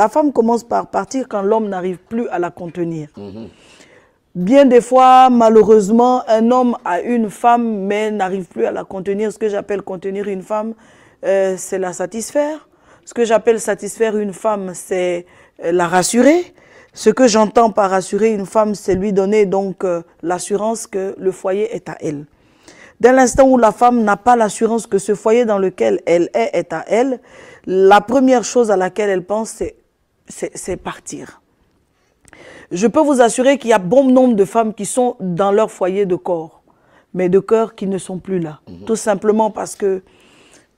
La femme commence par partir quand l'homme n'arrive plus à la contenir. Bien des fois, malheureusement, un homme a une femme, mais n'arrive plus à la contenir. Ce que j'appelle contenir une femme, c'est la satisfaire. Ce que j'appelle satisfaire une femme, c'est la rassurer. Ce que j'entends par rassurer une femme, c'est lui donner donc l'assurance que le foyer est à elle. Dès l'instant où la femme n'a pas l'assurance que ce foyer dans lequel elle est à elle, la première chose à laquelle elle pense, c'est partir. Je peux vous assurer qu'il y a bon nombre de femmes qui sont dans leur foyer de corps, mais de cœur qui ne sont plus là. Tout simplement parce que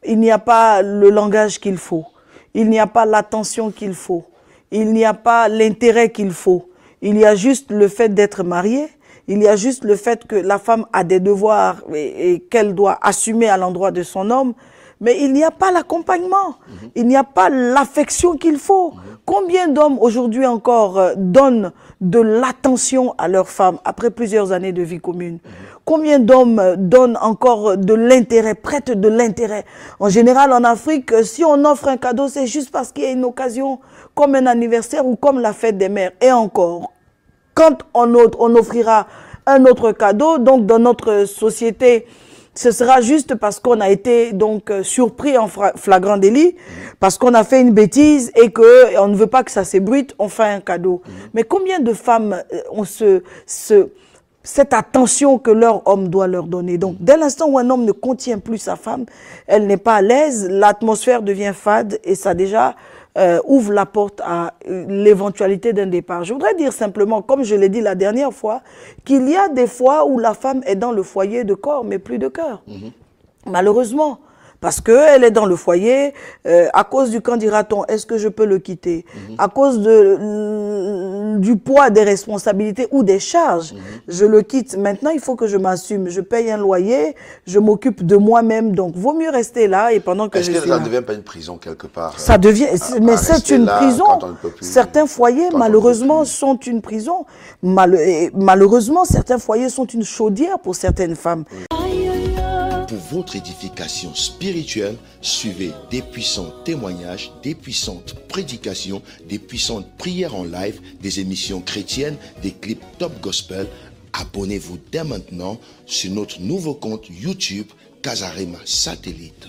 il n'y a pas le langage qu'il faut, il n'y a pas l'attention qu'il faut, il n'y a pas l'intérêt qu'il faut. Il y a juste le fait d'être mariée, il y a juste le fait que la femme a des devoirs et qu'elle doit assumer à l'endroit de son homme, mais il n'y a pas l'accompagnement, il n'y a pas l'affection qu'il faut. Combien d'hommes aujourd'hui encore donnent de l'attention à leurs femmes après plusieurs années de vie commune? Combien d'hommes donnent encore de l'intérêt, prêtent de l'intérêt? En général, en Afrique, si on offre un cadeau, c'est juste parce qu'il y a une occasion, comme un anniversaire ou comme la fête des mères. Et encore, quand on offrira un autre cadeau, donc dans notre société, ce sera juste parce qu'on a été donc surpris en flagrant délit, parce qu'on a fait une bêtise et qu'on ne veut pas que ça s'ébruite, on fait un cadeau. Mais combien de femmes ont cette attention que leur homme doit leur donner? Donc, dès l'instant où un homme ne contient plus sa femme, elle n'est pas à l'aise, l'atmosphère devient fade et ça déjà ouvre la porte à l'éventualité d'un départ. Je voudrais dire simplement, comme je l'ai dit la dernière fois, qu'il y a des fois où la femme est dans le foyer de corps, mais plus de cœur. Malheureusement. Parce qu'elle est dans le foyer, à cause du quand dira-t-on, est-ce que je peux le quitter? À cause du poids des responsabilités ou des charges, je le quitte. Maintenant, il faut que je m'assume. Je paye un loyer, je m'occupe de moi-même. Donc, vaut mieux rester là et pendant que je suis là. Est-ce que ça ne devient pas une prison quelque part? Ça devient, mais c'est une prison. Certains foyers, malheureusement, sont une prison. Malheureusement, certains foyers sont une chaudière pour certaines femmes. Pour votre édification spirituelle, suivez des puissants témoignages, des puissantes prédications, des puissantes prières en live, des émissions chrétiennes, des clips top gospel. Abonnez-vous dès maintenant sur notre nouveau compte YouTube Casarema Satellite.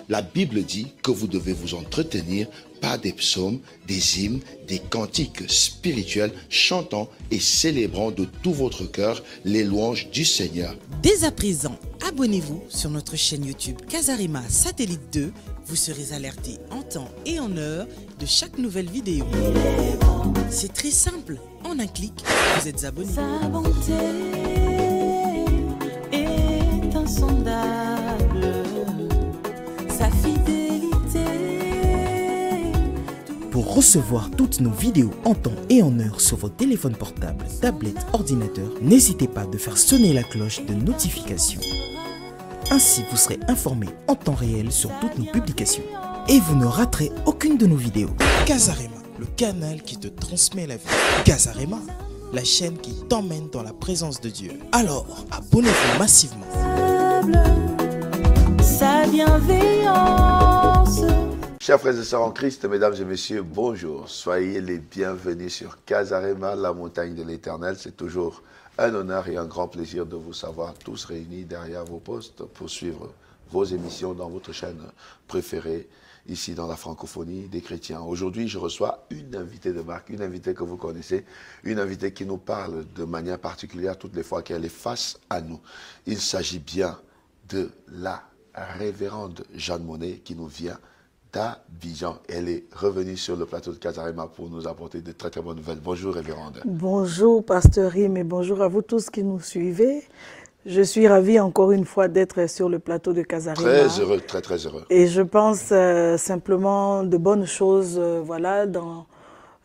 La Bible dit que vous devez vous entretenir par des psaumes, des hymnes, des cantiques spirituels, chantant et célébrant de tout votre cœur les louanges du Seigneur. Dès à présent, abonnez-vous sur notre chaîne YouTube Casarema Satellite 2. Vous serez alerté en temps et en heure de chaque nouvelle vidéo. C'est très simple. En un clic, vous êtes abonné. Sa bonté est insondable. Sa fidélité. Pour recevoir toutes nos vidéos en temps et en heure sur vos téléphones portables, tablettes, ordinateurs, n'hésitez pas de faire sonner la cloche de notification. Ainsi, vous serez informé en temps réel sur toutes nos publications. Et vous ne raterez aucune de nos vidéos. Casarema, le canal qui te transmet la vie. Casarema, la chaîne qui t'emmène dans la présence de Dieu. Alors, abonnez-vous massivement. Sa bienveillance. Chers frères et sœurs en Christ, mesdames et messieurs, bonjour. Soyez les bienvenus sur Casarema, la montagne de l'Éternel. C'est toujours un honneur et un grand plaisir de vous savoir tous réunis derrière vos postes pour suivre vos émissions dans votre chaîne préférée, ici dans la francophonie des chrétiens. Aujourd'hui, je reçois une invitée de marque, une invitée que vous connaissez, une invitée qui nous parle de manière particulière toutes les fois qu'elle est face à nous. Il s'agit bien de la révérende Jeanne Monnet qui nous vient d'Abidjan. Elle est revenue sur le plateau de Casarema pour nous apporter de très très bonnes nouvelles. Bonjour révérende. Bonjour pasteur Rim et bonjour à vous tous qui nous suivez. Je suis ravie encore une fois d'être sur le plateau de Casarema. Très heureux, très très heureux. Et je pense simplement de bonnes choses voilà, dans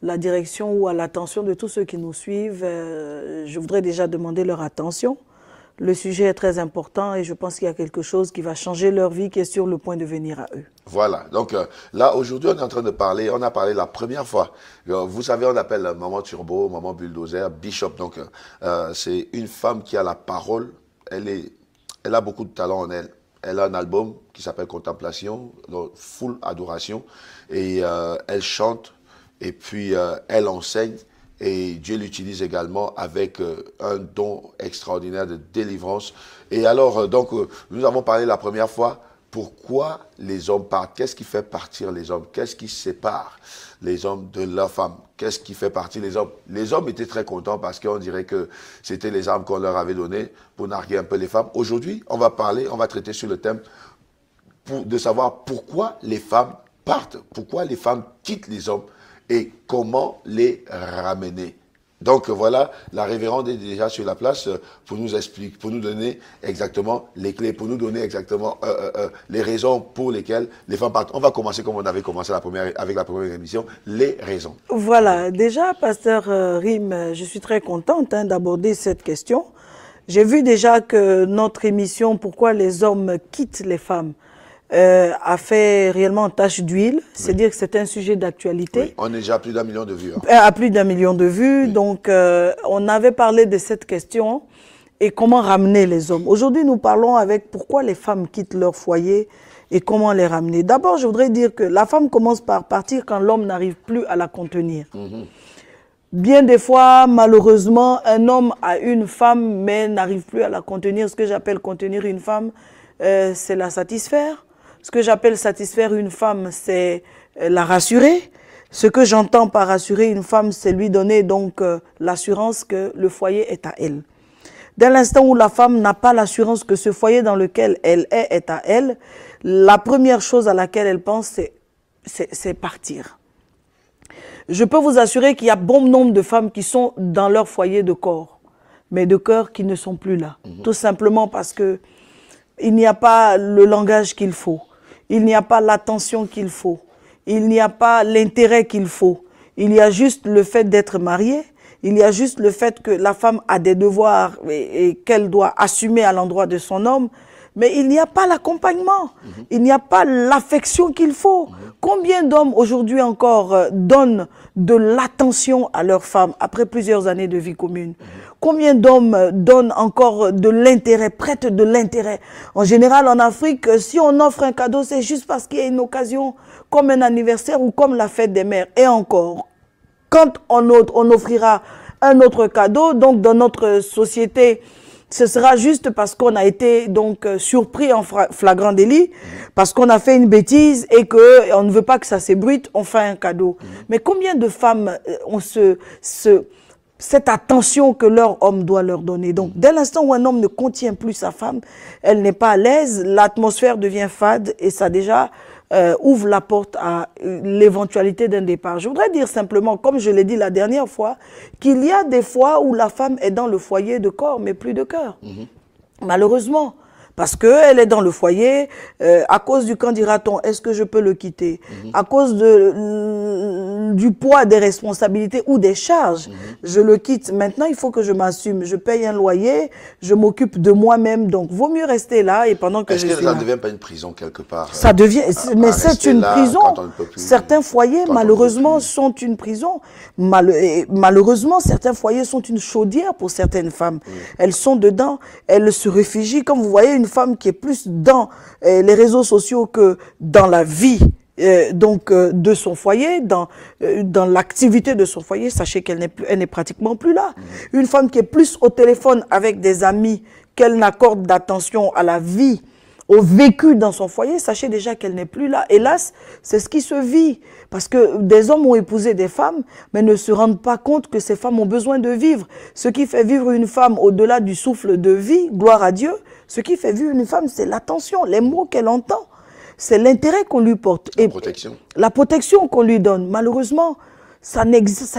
la direction ou à l'attention de tous ceux qui nous suivent. Je voudrais déjà demander leur attention. Le sujet est très important et je pense qu'il y a quelque chose qui va changer leur vie, qui est sur le point de venir à eux. Voilà, donc là aujourd'hui on est en train de parler, on a parlé la première fois. Vous savez, on appelle Maman Turbo, Maman Bulldozer, Bishop. Donc c'est une femme qui a la parole, elle a beaucoup de talent en elle. elle a un album qui s'appelle Contemplation, donc full adoration, et elle chante, et puis elle enseigne, et Dieu l'utilise également avec un don extraordinaire de délivrance. Et alors, donc, nous avons parlé la première fois, pourquoi les hommes partent? Qu'est-ce qui fait partir les hommes? Qu'est-ce qui sépare les hommes de leurs femmes? Qu'est-ce qui fait partir les hommes? Les hommes étaient très contents parce qu'on dirait que c'était les armes qu'on leur avait données pour narguer un peu les femmes. Aujourd'hui, on va traiter sur le thème de savoir pourquoi les femmes partent, pourquoi les femmes quittent les hommes et comment les ramener. Donc voilà, la révérende est déjà sur la place pour nous expliquer, pour nous donner exactement les clés, pour nous donner exactement les raisons pour lesquelles les femmes partent. On va commencer comme on avait commencé avec la première émission, les raisons. Voilà, déjà, Pasteur Rim, je suis très contente d'aborder cette question. J'ai vu déjà que notre émission « Pourquoi les hommes quittent les femmes » a fait réellement tache d'huile, c'est-à-dire que c'est un sujet d'actualité. Oui, on est déjà à plus d'1 million de vues. À plus d'1 million de vues, donc on avait parlé de cette question et comment ramener les hommes. Aujourd'hui, nous parlons avec pourquoi les femmes quittent leur foyer et comment les ramener. D'abord, je voudrais dire que la femme commence par partir quand l'homme n'arrive plus à la contenir. Bien des fois, malheureusement, un homme a une femme mais n'arrive plus à la contenir. Ce que j'appelle contenir une femme, c'est la satisfaire. Ce que j'appelle satisfaire une femme, c'est la rassurer. Ce que j'entends par rassurer une femme, c'est lui donner donc l'assurance que le foyer est à elle. Dès l'instant où la femme n'a pas l'assurance que ce foyer dans lequel elle est à elle, la première chose à laquelle elle pense, c'est partir. Je peux vous assurer qu'il y a bon nombre de femmes qui sont dans leur foyer de corps, mais de cœur qui ne sont plus là. Tout simplement parce que il n'y a pas le langage qu'il faut. Il n'y a pas l'attention qu'il faut. Il n'y a pas l'intérêt qu'il faut. Il y a juste le fait d'être mariée. Il y a juste le fait que la femme a des devoirs et qu'elle doit assumer à l'endroit de son homme. Mais il n'y a pas l'accompagnement. Il n'y a pas l'affection qu'il faut. Combien d'hommes aujourd'hui encore donnent de l'attention à leur femme après plusieurs années de vie commune? Combien d'hommes donnent encore de l'intérêt, prêtent de l'intérêt? En général, en Afrique, si on offre un cadeau, c'est juste parce qu'il y a une occasion, comme un anniversaire ou comme la fête des mères. Et encore, quand on offrira un autre cadeau, donc dans notre société, ce sera juste parce qu'on a été donc surpris en flagrant délit, parce qu'on a fait une bêtise et qu'on ne veut pas que ça s'ébruite, on fait un cadeau. Mais combien de femmes ont cette attention que leur homme doit leur donner? Donc, dès l'instant où un homme ne contient plus sa femme, elle n'est pas à l'aise, l'atmosphère devient fade et ça déjà ouvre la porte à l'éventualité d'un départ. Je voudrais dire simplement, comme je l'ai dit la dernière fois, qu'il y a des fois où la femme est dans le foyer de corps, mais plus de cœur. Malheureusement. Parce qu'elle est dans le foyer, à cause du quand dira-t-on, est-ce que je peux le quitter? À cause du poids des responsabilités ou des charges, je le quitte. Maintenant, il faut que je m'assume. Je paye un loyer, je m'occupe de moi-même. Donc, vaut mieux rester là et pendant que je suis là. Est-ce que ça ne devient pas une prison quelque part? Ça devient, mais c'est une prison. Certains foyers, malheureusement, sont une prison. Malheureusement, certains foyers sont une chaudière pour certaines femmes. Elles sont dedans, elles se réfugient. Comme vous voyez, une femme qui est plus dans les réseaux sociaux que dans la vie de son foyer, dans l'activité de son foyer, sachez qu'elle n'est pratiquement plus là. Une femme qui est plus au téléphone avec des amis, qu'elle n'accorde d'attention à la vie, au vécu dans son foyer, sachez déjà qu'elle n'est plus là. Hélas, c'est ce qui se vit. Parce que des hommes ont épousé des femmes, mais ne se rendent pas compte que ces femmes ont besoin de vivre. Ce qui fait vivre une femme au-delà du souffle de vie, gloire à Dieu, ce qui fait vivre une femme, c'est l'attention, les mots qu'elle entend. C'est l'intérêt qu'on lui porte. La protection. La protection qu'on lui donne. Malheureusement, ça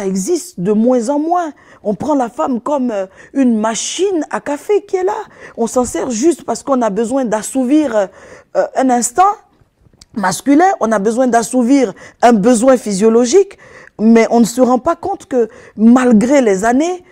existe de moins en moins. On prend la femme comme une machine à café qui est là. On s'en sert juste parce qu'on a besoin d'assouvir un instinct masculin, on a besoin d'assouvir un besoin physiologique, mais on ne se rend pas compte que malgré les années,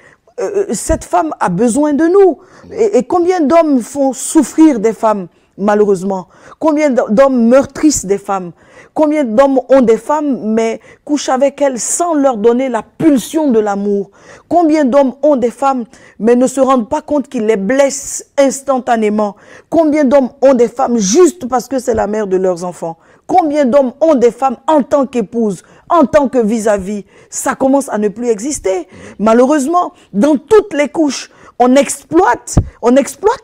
cette femme a besoin de nous. Et combien d'hommes font souffrir des femmes malheureusement. Combien d'hommes meurtrissent des femmes? Combien d'hommes ont des femmes, mais couchent avec elles sans leur donner la pulsion de l'amour? Combien d'hommes ont des femmes, mais ne se rendent pas compte qu'ils les blessent instantanément? Combien d'hommes ont des femmes juste parce que c'est la mère de leurs enfants? Combien d'hommes ont des femmes en tant qu'épouse, en tant que vis-à-vis? Ça commence à ne plus exister. Malheureusement, dans toutes les couches, on exploite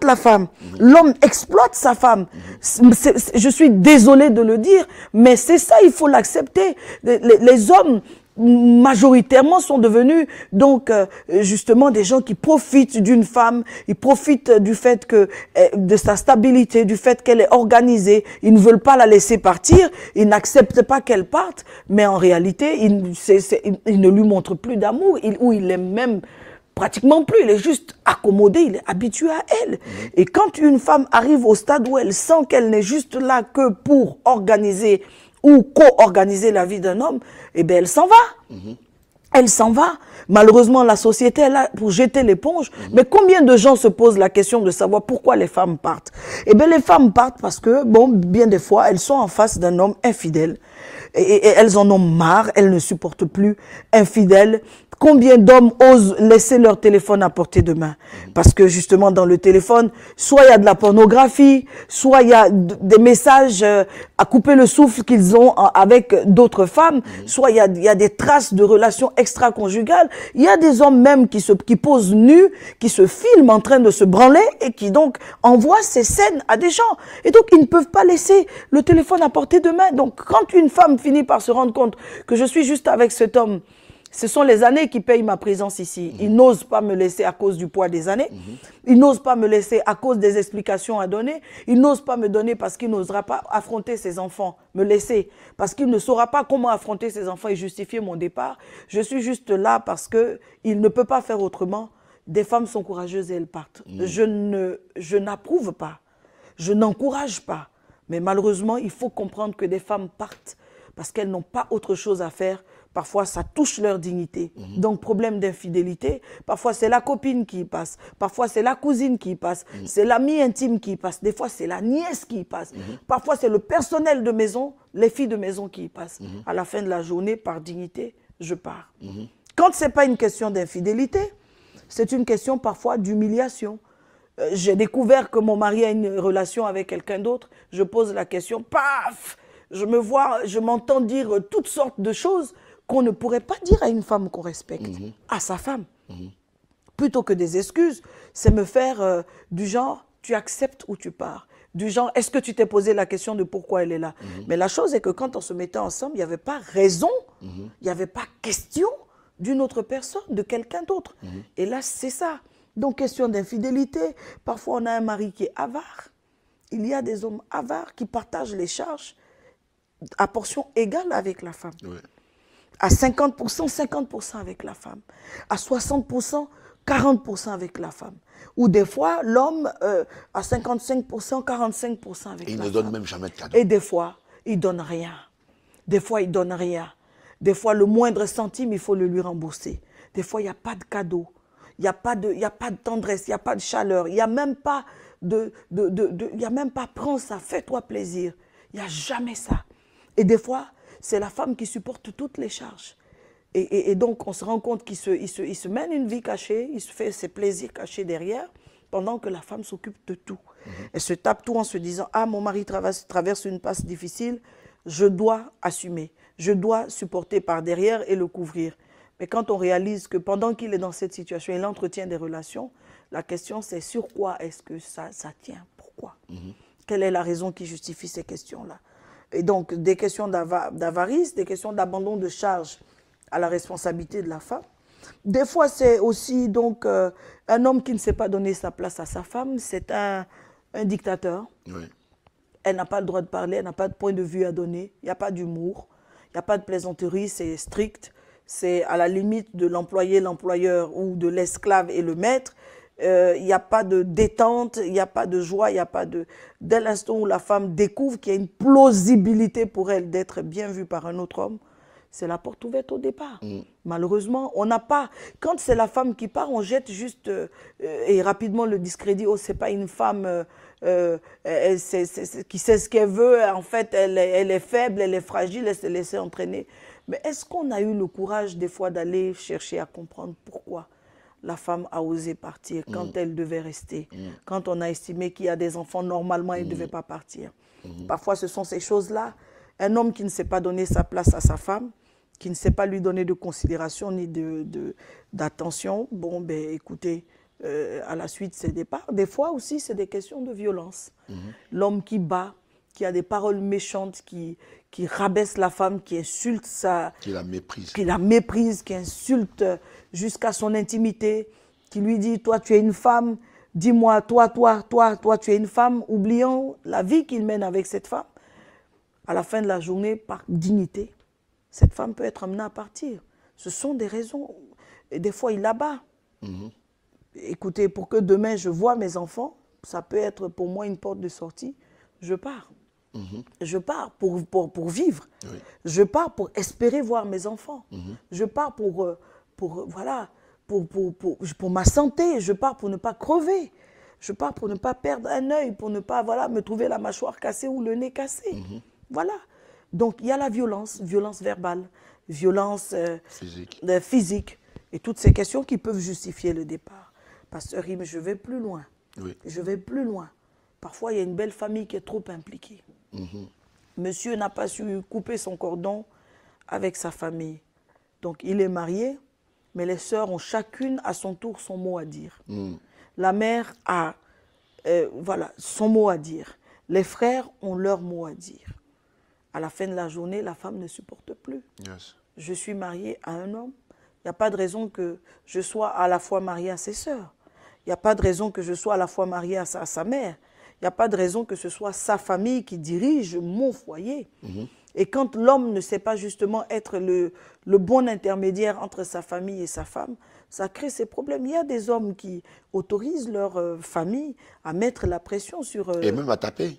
la femme. L'homme exploite sa femme. Je suis désolée de le dire, mais c'est ça, il faut l'accepter. Les hommes majoritairement sont devenus donc justement des gens qui profitent d'une femme, ils profitent du fait que de sa stabilité, du fait qu'elle est organisée, ils ne veulent pas la laisser partir, ils n'acceptent pas qu'elle parte, mais en réalité ils ne lui montrent plus d'amour, ou il l'aime même pratiquement plus, il est juste accommodé, il est habitué à elle. Et quand une femme arrive au stade où elle sent qu'elle n'est juste là que pour organiser ou co-organiser la vie d'un homme, eh bien, elle s'en va. Elle s'en va. Malheureusement, la société est là pour jeter l'éponge. Mais combien de gens se posent la question de savoir pourquoi les femmes partent? Eh bien, les femmes partent parce que, bon, bien des fois, elles sont en face d'un homme infidèle. Et elles en ont marre, elles ne supportent plus, infidèles. Combien d'hommes osent laisser leur téléphone à portée de main? Parce que justement dans le téléphone, soit il y a de la pornographie, soit il y a des messages à couper le souffle qu'ils ont avec d'autres femmes, soit il y a des traces de relations extra-conjugales. Il y a des hommes même qui posent nus, qui se filment en train de se branler et qui donc envoient ces scènes à des gens. Et donc ils ne peuvent pas laisser le téléphone à portée de main. Donc quand une femme finit par se rendre compte que je suis juste avec cet homme, ce sont les années qui payent ma présence ici. Il n'ose pas me laisser à cause du poids des années. Il n'ose pas me laisser à cause des explications à donner. Il n'ose pas me donner parce qu'il n'osera pas affronter ses enfants, me laisser. Parce qu'il ne saura pas comment affronter ses enfants et justifier mon départ. Je suis juste là parce qu'il ne peut pas faire autrement. Des femmes sont courageuses et elles partent. Je n'approuve pas. Je n'encourage pas. Mais malheureusement, il faut comprendre que des femmes partent parce qu'elles n'ont pas autre chose à faire. Parfois, ça touche leur dignité. Donc, problème d'infidélité, parfois, c'est la copine qui y passe. Parfois, c'est la cousine qui y passe. C'est l'amie intime qui y passe. Des fois, c'est la nièce qui y passe. Parfois, c'est le personnel de maison, les filles de maison qui y passent. À la fin de la journée, par dignité, je pars. Quand ce n'est pas une question d'infidélité, c'est une question parfois d'humiliation. J'ai découvert que mon mari a une relation avec quelqu'un d'autre. Je pose la question, paf! Je m'entends dire toutes sortes de choses qu'on ne pourrait pas dire à une femme qu'on respecte, à sa femme. Plutôt que des excuses, c'est me faire du genre, tu acceptes ou tu pars. Du genre, est-ce que tu t'es posé la question de pourquoi elle est là? Mais la chose est que quand on se mettait ensemble, il n'y avait pas raison, il n'y avait pas question d'une autre personne, de quelqu'un d'autre. Et là, c'est ça. Donc, question d'infidélité, parfois on a un mari qui est avare. Il y a des hommes avares qui partagent les charges à portion égale avec la femme. À 50%, 50% avec la femme. À 60%, 40% avec la femme. Ou des fois, l'homme à 55%, 45% avec la femme. Il ne donne même jamais de cadeau. Et des fois, il ne donne rien. Des fois, il ne donne rien. Des fois, le moindre centime, il faut le lui rembourser. Des fois, il n'y a pas de cadeau. Il n'y a pas de tendresse, il n'y a pas de chaleur. Il n'y a même pas prends ça, fais-toi plaisir. Il n'y a jamais ça. Et des fois, c'est la femme qui supporte toutes les charges. Et donc, on se rend compte qu'il se mène une vie cachée, il se fait ses plaisirs cachés derrière, pendant que la femme s'occupe de tout. Elle se tape tout en se disant, ah, mon mari traverse une passe difficile, je dois assumer, je dois supporter par derrière et le couvrir. Mais quand on réalise que pendant qu'il est dans cette situation, il entretient des relations, la question c'est sur quoi est-ce que ça tient? Pourquoi? Quelle est la raison qui justifie ces questions-là? Et donc, des questions d'avarice, des questions d'abandon de charge à la responsabilité de la femme. Des fois, c'est aussi donc un homme qui ne sait pas donner sa place à sa femme, c'est un dictateur. Elle n'a pas le droit de parler, elle n'a pas de point de vue à donner, il n'y a pas d'humour, il n'y a pas de plaisanterie, c'est strict. C'est à la limite de l'employé, l'employeur ou de l'esclave et le maître. Il n'y a pas de détente, il n'y a pas de joie, il n'y a pas de... Dès l'instant où la femme découvre qu'il y a une plausibilité pour elle d'être bien vue par un autre homme, c'est la porte ouverte au départ. Malheureusement, on n'a pas... Quand c'est la femme qui part, on jette juste et rapidement le discrédit. Oh, c'est pas une femme qui sait ce qu'elle veut. En fait, elle est faible, elle est fragile, elle s'est laissée entraîner. Mais est-ce qu'on a eu le courage des fois d'aller chercher à comprendre pourquoi la femme a osé partir quand elle devait rester, quand on a estimé qu'il y a des enfants, normalement, elle ne devait pas partir. Parfois, ce sont ces choses-là. Un homme qui ne sait pas donner sa place à sa femme, qui ne sait pas lui donner de considération ni d'attention, bon, ben écoutez, à la suite, c'est départ. Des fois aussi, c'est des questions de violence. L'homme qui bat, qui a des paroles méchantes, qui rabaisse la femme, qui insulte qui la méprise. Qui la méprise, qui insulte jusqu'à son intimité, qui lui dit, toi, tu es une femme, dis-moi, toi, tu es une femme, oubliant la vie qu'il mène avec cette femme. À la fin de la journée, par dignité, cette femme peut être amenée à partir. Ce sont des raisons. Et des fois, il la bat. Écoutez, pour que demain, je vois mes enfants, ça peut être pour moi une porte de sortie. Je pars. Je pars pour vivre. Oui. Je pars pour espérer voir mes enfants. Je pars pour ma santé. Je pars pour ne pas crever. Je pars pour ne pas perdre un œil, pour ne pas me trouver la mâchoire cassée ou le nez cassé. Voilà. Donc, il y a la violence verbale, violence physique, et toutes ces questions qui peuvent justifier le départ. Pasteur Rim, je vais plus loin. Oui. Je vais plus loin. Parfois, il y a une belle famille qui est trop impliquée. Monsieur n'a pas su couper son cordon avec sa famille. Donc, il est marié, mais les sœurs ont chacune à son tour son mot à dire. La mère a son mot à dire. Les frères ont leur mot à dire. À la fin de la journée, la femme ne supporte plus. Yes. Je suis mariée à un homme. Il n'y a pas de raison que je sois à la fois mariée à ses sœurs. Il n'y a pas de raison que je sois à la fois mariée à sa mère. Il n'y a pas de raison que ce soit sa famille qui dirige mon foyer. Et quand l'homme ne sait pas justement être le bon intermédiaire entre sa famille et sa femme, ça crée ces problèmes. Il y a des hommes qui autorisent leur famille à mettre la pression sur... et même à taper.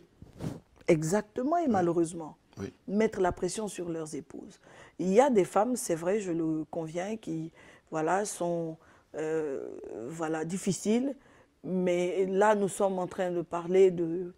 Exactement, et malheureusement. Oui. Mettre la pression sur leurs épouses. Il y a des femmes, c'est vrai, je le conviens, qui sont difficiles, mais là, nous sommes en train de parler de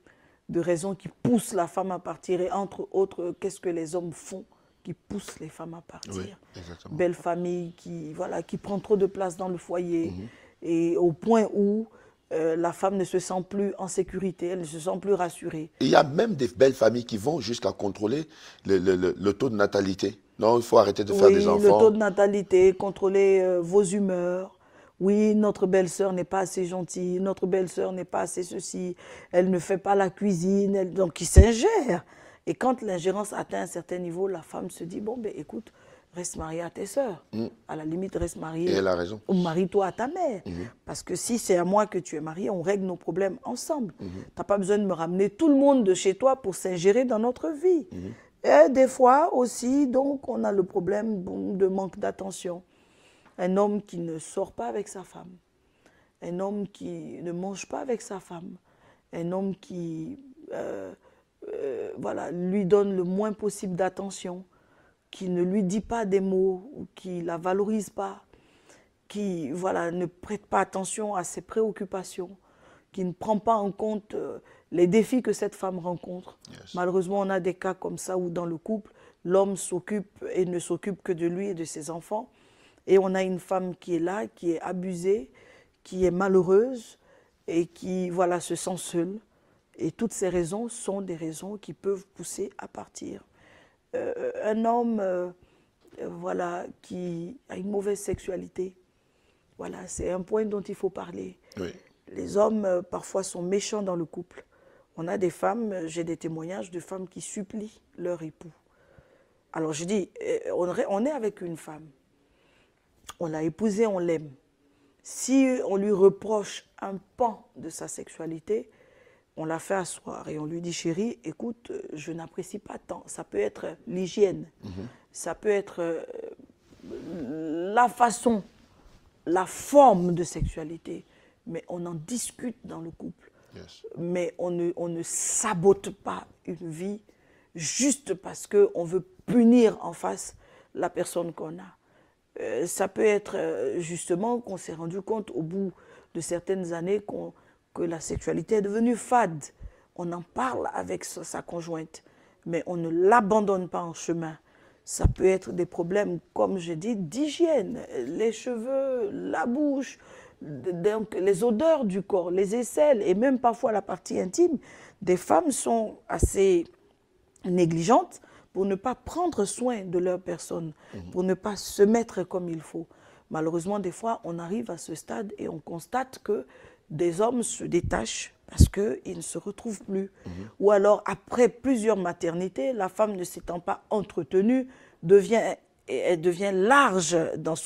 raisons qui poussent la femme à partir, et entre autres, qu'est-ce que les hommes font qui poussent les femmes à partir. Oui, exactement. Belle famille qui prend trop de place dans le foyer, et au point où la femme ne se sent plus en sécurité, elle ne se sent plus rassurée. Il y a même des belles familles qui vont jusqu'à contrôler le taux de natalité. Non, il faut arrêter de faire des enfants. Le taux de natalité, contrôler vos humeurs. Oui, notre belle-sœur n'est pas assez gentille, notre belle-sœur n'est pas assez ceci, elle ne fait pas la cuisine, donc ils s'ingèrent. Et quand l'ingérence atteint un certain niveau, la femme se dit, bon, ben écoute, reste mariée à tes sœurs. À la limite, reste mariée. Et elle a raison. Ou marie-toi à ta mère. Parce que si c'est à moi que tu es mariée, on règle nos problèmes ensemble. Tu n'as pas besoin de me ramener tout le monde de chez toi pour s'ingérer dans notre vie. Et des fois aussi, donc, on a le problème de manque d'attention. Un homme qui ne sort pas avec sa femme. Un homme qui ne mange pas avec sa femme. Un homme qui lui donne le moins possible d'attention, qui ne lui dit pas des mots, ou qui ne la valorise pas, qui ne prête pas attention à ses préoccupations, qui ne prend pas en compte les défis que cette femme rencontre. Yes. Malheureusement, on a des cas comme ça où dans le couple, l'homme s'occupe et ne s'occupe que de lui et de ses enfants. Et on a une femme qui est là, qui est abusée, qui est malheureuse et qui se sent seule. Et toutes ces raisons sont des raisons qui peuvent pousser à partir. Un homme qui a une mauvaise sexualité, c'est un point dont il faut parler. Oui. Les hommes parfois sont méchants dans le couple. On a des femmes, j'ai des témoignages de femmes qui supplient leur époux. Alors je dis, on est avec une femme, on l'a épousée, on l'aime. Si on lui reproche un pan de sa sexualité, on la fait asseoir et on lui dit, chérie, écoute, je n'apprécie pas tant. Ça peut être l'hygiène, ça peut être la façon, la forme de sexualité, mais on en discute dans le couple. Yes. Mais on ne sabote pas une vie juste parce qu'on veut punir en face la personne qu'on a. Ça peut être justement qu'on s'est rendu compte au bout de certaines années que la sexualité est devenue fade. On en parle avec sa conjointe, mais on ne l'abandonne pas en chemin. Ça peut être des problèmes, comme je dis, d'hygiène, les cheveux, la bouche, donc les odeurs du corps, les aisselles et même parfois la partie intime. Des femmes sont assez négligentes pour ne pas prendre soin de leur personne, pour ne pas se mettre comme il faut. Malheureusement, des fois, on arrive à ce stade et on constate que des hommes se détachent parce qu'ils ne se retrouvent plus. Ou alors, après plusieurs maternités, la femme ne s'étant pas entretenue, elle devient large dans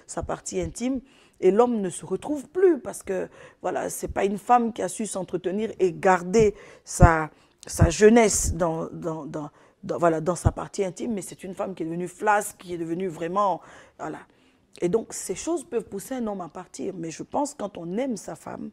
sa partie intime et l'homme ne se retrouve plus parce que voilà, ce n'est pas une femme qui a su s'entretenir et garder sa jeunesse dans sa partie intime, mais c'est une femme qui est devenue flasque, qui est devenue vraiment... Voilà. Et donc, ces choses peuvent pousser un homme à partir. Mais je pense quand on aime sa femme,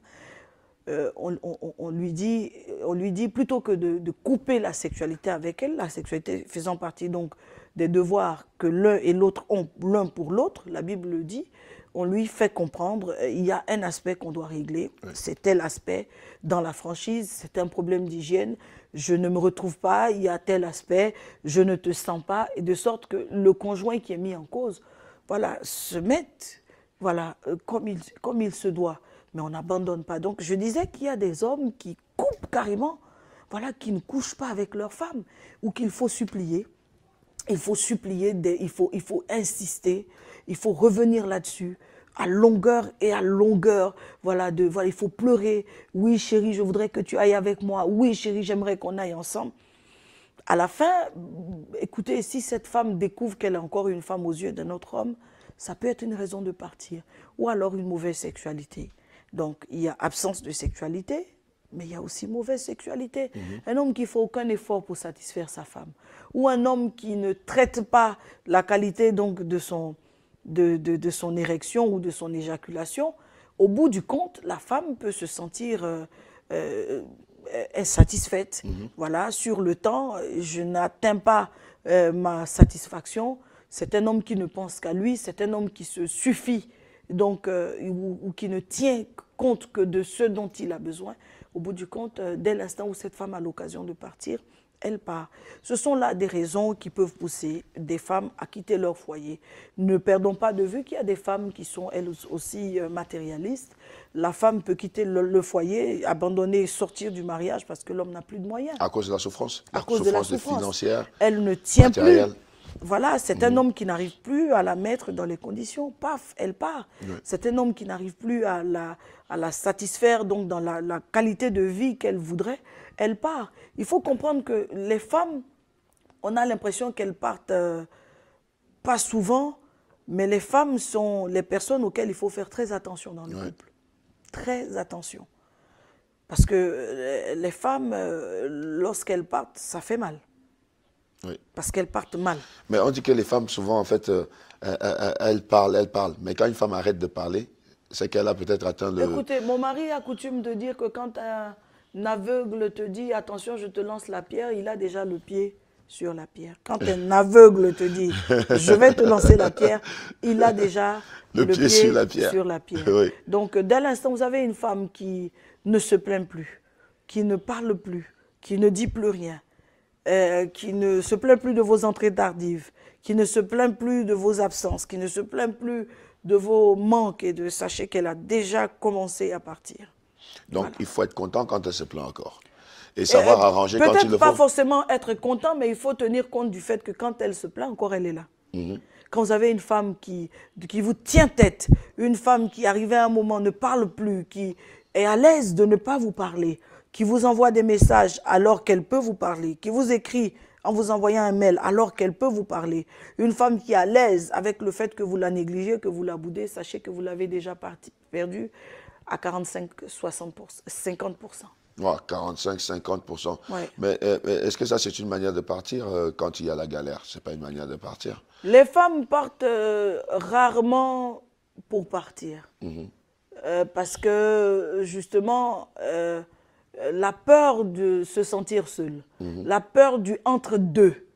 on lui dit plutôt que de couper la sexualité avec elle, la sexualité faisant partie donc des devoirs que l'un et l'autre ont l'un pour l'autre, la Bible le dit, on lui fait comprendre, il y a un aspect qu'on doit régler, c'est tel aspect dans la franchise, c'est un problème d'hygiène, je ne me retrouve pas, il y a tel aspect, je ne te sens pas, et de sorte que le conjoint qui est mis en cause, voilà, se mette voilà, comme il se doit. Mais on n'abandonne pas. Donc je disais qu'il y a des hommes qui coupent carrément, voilà, qui ne couchent pas avec leur femme, ou qu'il faut supplier. Il faut supplier, il faut insister, il faut revenir là-dessus, à longueur et à longueur. Voilà, il faut pleurer. Oui, chérie, je voudrais que tu ailles avec moi. Oui, chérie, j'aimerais qu'on aille ensemble. À la fin, écoutez, si cette femme découvre qu'elle est encore une femme aux yeux d'un autre homme, ça peut être une raison de partir. Ou alors une mauvaise sexualité. Donc, il y a absence de sexualité, mais il y a aussi mauvaise sexualité. Un homme qui ne fait aucun effort pour satisfaire sa femme. Ou un homme qui ne traite pas la qualité donc, de son érection ou de son éjaculation. Au bout du compte, la femme peut se sentir insatisfaite. Voilà, sur le temps, je n'atteins pas ma satisfaction. C'est un homme qui ne pense qu'à lui, c'est un homme qui se suffit, donc, ou qui ne tient compte que de ce dont il a besoin. Au bout du compte, dès l'instant où cette femme a l'occasion de partir, elle part. Ce sont là des raisons qui peuvent pousser des femmes à quitter leur foyer. Ne perdons pas de vue qu'il y a des femmes qui sont elles aussi matérialistes. La femme peut quitter le foyer, abandonner, sortir du mariage parce que l'homme n'a plus de moyens. À cause de la souffrance. À cause de la souffrance financière. Elle ne tient matérielle. plus. Voilà, c'est un homme qui n'arrive plus à la mettre dans les conditions. Paf, elle part. C'est un homme qui n'arrive plus à la satisfaire donc dans la qualité de vie qu'elle voudrait. Elle part. Il faut comprendre que les femmes, on a l'impression qu'elles partent pas souvent, mais les femmes sont les personnes auxquelles il faut faire très attention dans le couple. Très attention. Parce que les femmes, lorsqu'elles partent, ça fait mal. Oui. Parce qu'elles partent mal. Mais on dit que les femmes, souvent, en fait, elles parlent. Mais quand une femme arrête de parler, c'est qu'elle a peut-être atteint le... Écoutez, mon mari a coutume de dire que quand un aveugle te dit « attention, je te lance la pierre », il a déjà le pied sur la pierre. Quand un aveugle te dit « je vais te lancer la pierre », il a déjà le pied sur la pierre. Oui. Donc, dès l'instant où vous avez une femme qui ne se plaint plus, qui ne parle plus, qui ne dit plus rien, qui ne se plaint plus de vos entrées tardives, qui ne se plaint plus de vos absences, qui ne se plaint plus de vos manques, et sachez qu'elle a déjà commencé à partir. Donc, il faut être content quand elle se plaint encore. Et savoir arranger quand il le faut. Peut-être pas forcément être content, mais il faut tenir compte du fait que quand elle se plaint, encore elle est là. Quand vous avez une femme qui vous tient tête, une femme qui, arrivée à un moment, ne parle plus, qui est à l'aise de ne pas vous parler, qui vous envoie des messages alors qu'elle peut vous parler, qui vous écrit en vous envoyant un mail alors qu'elle peut vous parler, une femme qui est à l'aise avec le fait que vous la négligez, que vous la boudez, sachez que vous l'avez déjà perdu à 45-50%. Ouais, 45-50%. Ouais. Mais est-ce que ça, c'est une manière de partir quand il y a la galère? Ce n'est pas une manière de partir. Les femmes partent rarement pour partir. Parce que, justement, la peur de se sentir seule, la peur du entre-deux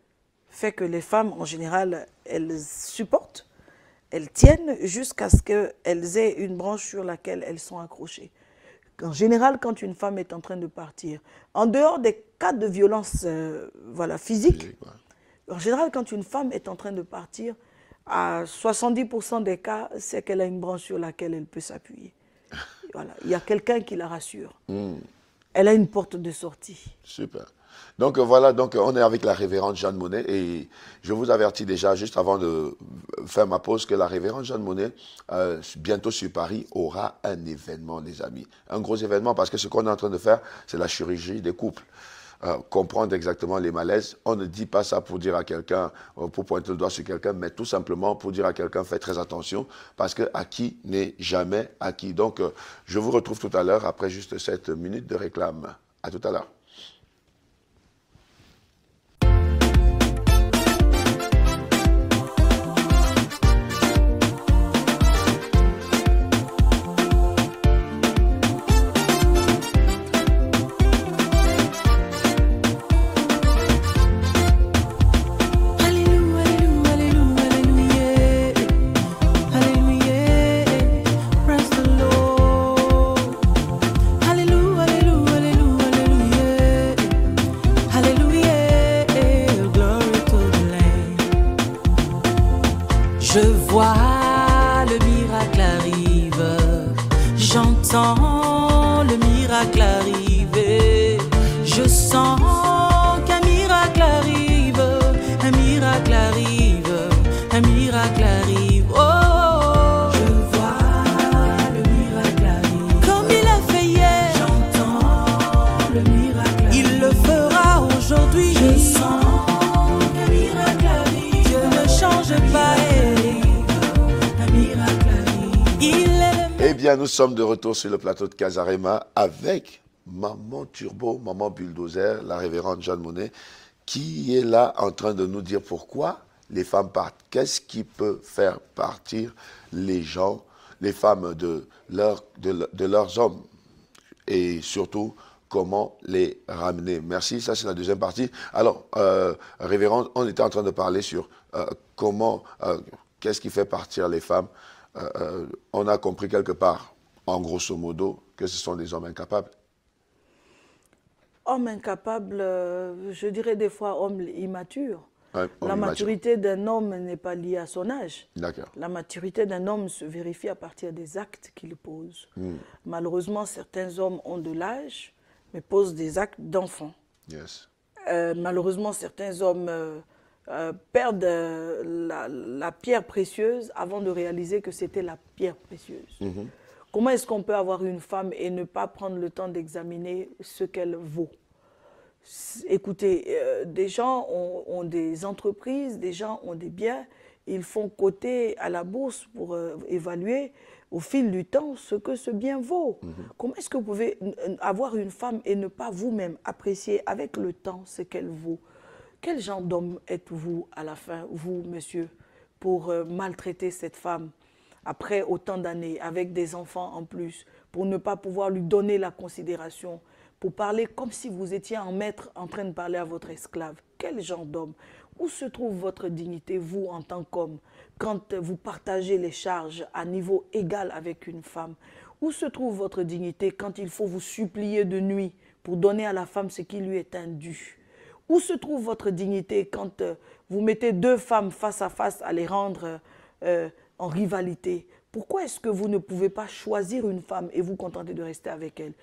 fait que les femmes, en général, elles supportent, elles tiennent jusqu'à ce qu'elles aient une branche sur laquelle elles sont accrochées. En général, quand une femme est en train de partir, en dehors des cas de violence physique, en général, quand une femme est en train de partir, à 70% des cas, c'est qu'elle a une branche sur laquelle elle peut s'appuyer. Voilà. Il y a quelqu'un qui la rassure. Elle a une porte de sortie. Super. Donc voilà, donc on est avec la révérende Jeanne Monnet et je vous avertis déjà, juste avant de faire ma pause, que la révérende Jeanne Monnet, bientôt sur Paris, aura un événement, les amis. Un gros événement, parce que ce qu'on est en train de faire, c'est la chirurgie des couples. Comprendre exactement les malaises. On ne dit pas ça pour dire à quelqu'un, pour pointer le doigt sur quelqu'un, mais tout simplement pour dire à quelqu'un, faites très attention, parce que acquis n'est jamais acquis. Donc, je vous retrouve tout à l'heure, après juste cette minute de réclame. À tout à l'heure. Je vois le miracle arrive, j'entends le miracle arriver, je sens qu'un miracle arrive, un miracle arrive, un miracle arrive. Oh, je vois le miracle arrive, comme il a fait hier, j'entends le miracle arrive, il le fera aujourd'hui, je sens qu'un miracle arrive, Dieu ne change pas. Eh bien, nous sommes de retour sur le plateau de Casarema avec Maman Turbo, Maman Bulldozer, la révérende Jeanne Monnet, qui est là en train de nous dire pourquoi les femmes partent. Qu'est-ce qui peut faire partir les gens, les femmes de leurs hommes et surtout comment les ramener. Merci, ça c'est la deuxième partie. Alors, révérende, on était en train de parler sur qu'est-ce qui fait partir les femmes. On a compris quelque part, en grosso modo, que ce sont des hommes incapables. Hommes incapables, je dirais des fois hommes immatures. Ouais, la maturité d'un homme n'est pas liée à son âge. D'accord. La maturité d'un homme se vérifie à partir des actes qu'il pose. Malheureusement, certains hommes ont de l'âge, mais posent des actes d'enfants. Yes. Malheureusement, certains hommes perdent la pierre précieuse avant de réaliser que c'était la pierre précieuse. Comment est-ce qu'on peut avoir une femme et ne pas prendre le temps d'examiner ce qu'elle vaut? Écoutez, des gens ont des entreprises, des gens ont des biens, ils font coter à la bourse pour évaluer au fil du temps ce que ce bien vaut. Comment est-ce que vous pouvez avoir une femme et ne pas vous-même apprécier avec le temps ce qu'elle vaut? Quel genre d'homme êtes-vous à la fin, vous, monsieur, pour maltraiter cette femme après autant d'années, avec des enfants en plus, pour ne pas pouvoir lui donner la considération, pour parler comme si vous étiez un maître en train de parler à votre esclave? Quel genre d'homme? Où se trouve votre dignité, vous, en tant qu'homme, quand vous partagez les charges à niveau égal avec une femme? Où se trouve votre dignité quand il faut vous supplier de nuit pour donner à la femme ce qui lui est indu? Où se trouve votre dignité quand vous mettez deux femmes face à face à les rendre en rivalité? Pourquoi est-ce que vous ne pouvez pas choisir une femme et vous contenter de rester avec elle?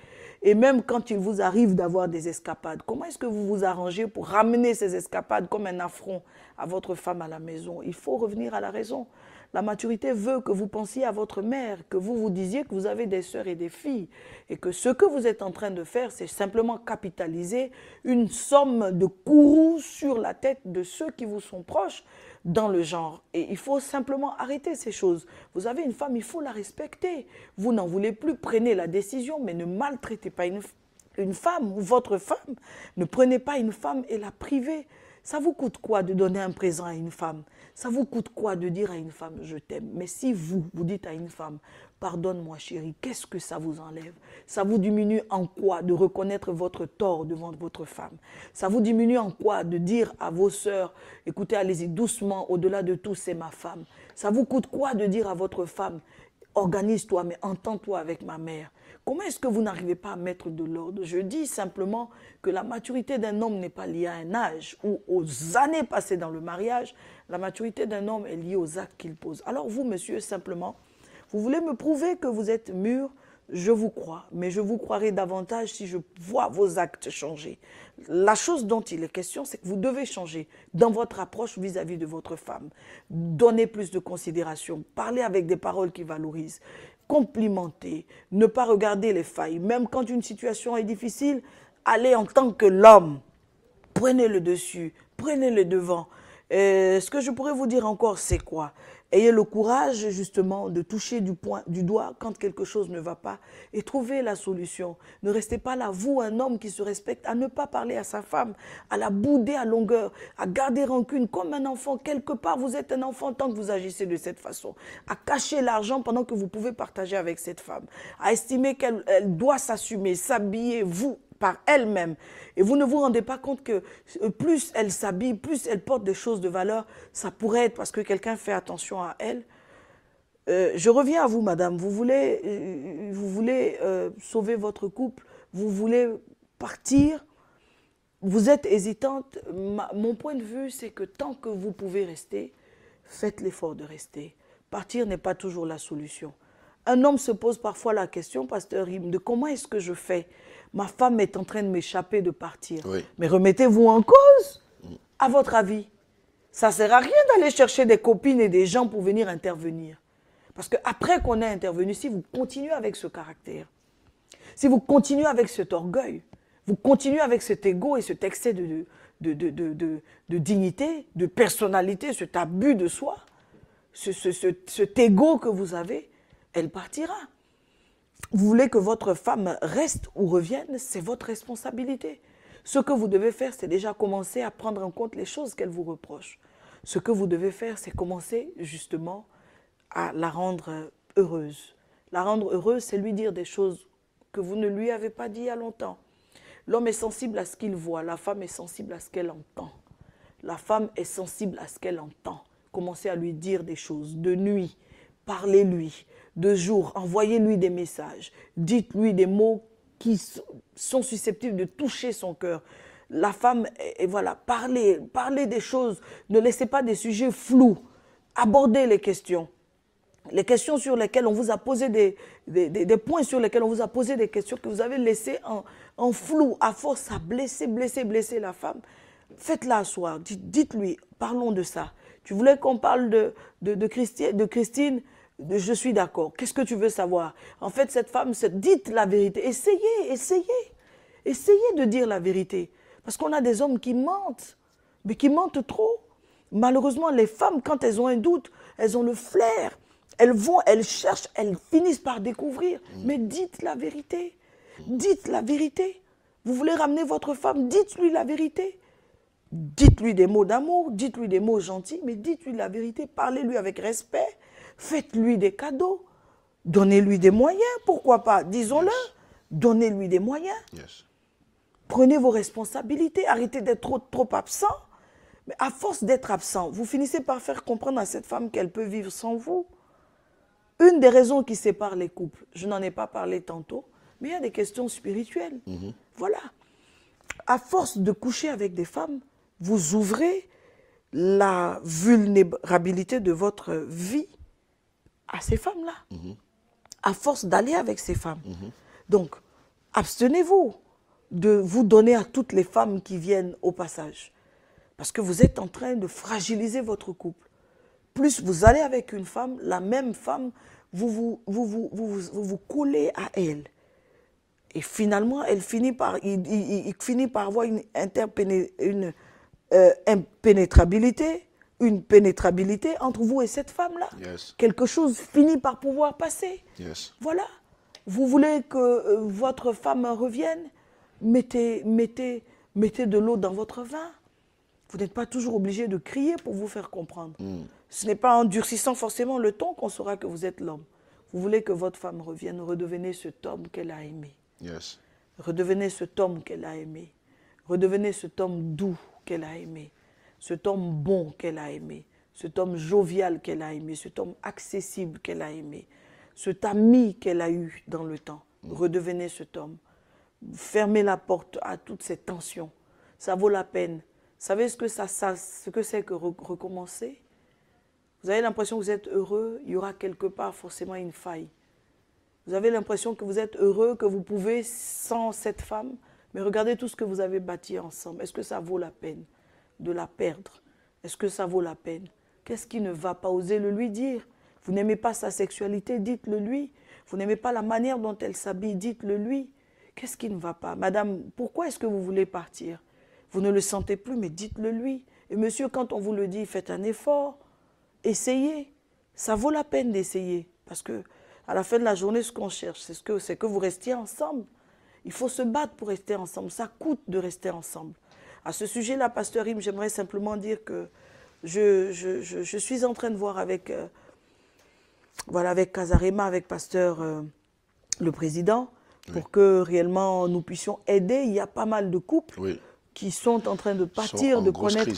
Et même quand il vous arrive d'avoir des escapades, comment est-ce que vous vous arrangez pour ramener ces escapades comme un affront à votre femme à la maison? Il faut revenir à la raison. La maturité veut que vous pensiez à votre mère, que vous vous disiez que vous avez des sœurs et des filles, et que ce que vous êtes en train de faire, c'est simplement capitaliser une somme de courroux sur la tête de ceux qui vous sont proches dans le genre. Et il faut simplement arrêter ces choses. Vous avez une femme, il faut la respecter. Vous n'en voulez plus, prenez la décision, mais ne maltraitez pas une femme ou votre femme. Ne prenez pas une femme et la privez Ça vous coûte quoi de donner un présent à une femme? Ça vous coûte quoi de dire à une femme « je t'aime » Mais si vous dites à une femme « pardonne-moi chérie », qu'est-ce que ça vous enlève? Ça vous diminue en quoi de reconnaître votre tort devant votre femme? Ça vous diminue en quoi de dire à vos sœurs « écoutez, allez-y doucement, au-delà de tout, c'est ma femme ». Ça vous coûte quoi de dire à votre femme « organise-toi, mais entends-toi avec ma mère ». Comment est-ce que vous n'arrivez pas à mettre de l'ordre? Je dis simplement que la maturité d'un homme n'est pas liée à un âge ou aux années passées dans le mariage. La maturité d'un homme est liée aux actes qu'il pose. Alors vous, monsieur, simplement, vous voulez me prouver que vous êtes mûr? Je vous crois, mais je vous croirai davantage si je vois vos actes changer. La chose dont il est question, c'est que vous devez changer dans votre approche vis-à-vis de votre femme. Donnez plus de considération, parlez avec des paroles qui valorisent. Complimenter, ne pas regarder les failles. Même quand une situation est difficile, allez en tant que l'homme. Prenez le dessus, prenez le devant. Ce que je pourrais vous dire encore, c'est quoi? Ayez le courage justement de toucher du doigt quand quelque chose ne va pas et trouver la solution. Ne restez pas là, vous, un homme qui se respecte, à ne pas parler à sa femme, à la bouder à longueur, à garder rancune comme un enfant. Quelque part, vous êtes un enfant tant que vous agissez de cette façon. À cacher l'argent pendant que vous pouvez partager avec cette femme. À estimer qu'elle doit s'assumer, s'habiller, vous, par elle-même. Et vous ne vous rendez pas compte que plus elle s'habille, plus elle porte des choses de valeur, ça pourrait être parce que quelqu'un fait attention à elle. Je reviens à vous, madame. Vous voulez sauver votre couple, vous voulez partir, vous êtes hésitante. Mon point de vue, c'est que tant que vous pouvez rester, faites l'effort de rester. Partir n'est pas toujours la solution. Un homme se pose parfois la question, pasteur Rim, de comment est-ce que je fais? Ma femme est en train de m'échapper, de partir. Oui. Mais remettez-vous en cause, à votre avis. Ça ne sert à rien d'aller chercher des copines et des gens pour venir intervenir. Parce qu'après qu'on ait intervenu, si vous continuez avec ce caractère, si vous continuez avec cet orgueil, vous continuez avec cet ego et cet excès de dignité, de personnalité, cet abus de soi, cet ego que vous avez, elle partira. Vous voulez que votre femme reste ou revienne, c'est votre responsabilité. Ce que vous devez faire, c'est déjà commencer à prendre en compte les choses qu'elle vous reproche. Ce que vous devez faire, c'est commencer justement à la rendre heureuse. La rendre heureuse, c'est lui dire des choses que vous ne lui avez pas dit il y a longtemps. L'homme est sensible à ce qu'il voit, la femme est sensible à ce qu'elle entend. La femme est sensible à ce qu'elle entend. Commencez à lui dire des choses de nuit, parlez-lui. De jour, envoyez-lui des messages, dites-lui des mots qui sont susceptibles de toucher son cœur. La femme, et voilà, parlez des choses, ne laissez pas des sujets flous, abordez les questions sur lesquelles on vous a posé des points sur lesquels on vous a posé des questions que vous avez laissées en flou, à force à blesser la femme. Faites-la asseoir, dites-lui, parlons de ça. Tu voulais qu'on parle de Christine? Je suis d'accord. Qu'est-ce que tu veux savoir? En fait, cette femme, dites la vérité. Essayez de dire la vérité. Parce qu'on a des hommes qui mentent, mais qui mentent trop. Malheureusement, les femmes, quand elles ont un doute, elles ont le flair. Elles cherchent, elles finissent par découvrir. Mais dites la vérité. Dites la vérité. Vous voulez ramener votre femme, dites-lui la vérité. Dites-lui des mots d'amour, dites-lui des mots gentils, mais dites-lui la vérité. Parlez-lui avec respect. Faites-lui des cadeaux, donnez-lui des moyens, pourquoi pas, disons-le, donnez-lui des moyens. Yes. Prenez vos responsabilités, arrêtez d'être trop absent. Mais à force d'être absent, vous finissez par faire comprendre à cette femme qu'elle peut vivre sans vous. Une des raisons qui séparent les couples, je n'en ai pas parlé tantôt, mais il y a des questions spirituelles. Voilà. À force de coucher avec des femmes, vous ouvrez la vulnérabilité de votre vie à ces femmes-là, à force d'aller avec ces femmes. Donc, abstenez-vous de vous donner à toutes les femmes qui viennent au passage. Parce que vous êtes en train de fragiliser votre couple. Plus vous allez avec une femme, la même femme, vous collez à elle. Et finalement, il finit par avoir une impénétrabilité, une pénétrabilité entre vous et cette femme-là. Yes. Quelque chose finit par pouvoir passer. Yes. Voilà. Vous voulez que votre femme revienne, mettez de l'eau dans votre vin. Vous n'êtes pas toujours obligé de crier pour vous faire comprendre. Ce n'est pas en durcissant forcément le ton qu'on saura que vous êtes l'homme. Vous voulez que votre femme revienne, redevenez cet homme qu'elle a aimé. Yes. Redevenez cet homme qu'elle a aimé. Redevenez cet homme doux qu'elle a aimé. Cet homme bon qu'elle a aimé. Cet homme jovial qu'elle a aimé. Cet homme accessible qu'elle a aimé. Cet ami qu'elle a eu dans le temps. Redevenez cet homme. Fermez la porte à toutes ces tensions. Ça vaut la peine. Vous savez ce que c'est que recommencer? Vous avez l'impression que vous êtes heureux, il y aura quelque part forcément une faille. Vous avez l'impression que vous êtes heureux, que vous pouvez sans cette femme, mais regardez tout ce que vous avez bâti ensemble. Est-ce que ça vaut la peine de la perdre? Est-ce que ça vaut la peine? Qu'est-ce qui ne va pas? Osez le lui dire. Vous n'aimez pas sa sexualité, dites-le lui. Vous n'aimez pas la manière dont elle s'habille, dites-le lui. Qu'est-ce qui ne va pas? Madame, pourquoi est-ce que vous voulez partir? Vous ne le sentez plus, mais dites-le lui. Et monsieur, quand on vous le dit, faites un effort. Essayez. Ça vaut la peine d'essayer. Parce que à la fin de la journée, ce qu'on cherche, c'est que vous restiez ensemble. Il faut se battre pour rester ensemble. Ça coûte de rester ensemble. À ce sujet-là, Pasteur Im, j'aimerais simplement dire que je suis en train de voir avec, avec Casarema, avec Pasteur le Président, pour que réellement nous puissions aider. Il y a pas mal de couples qui sont en train de pâtir, de connaître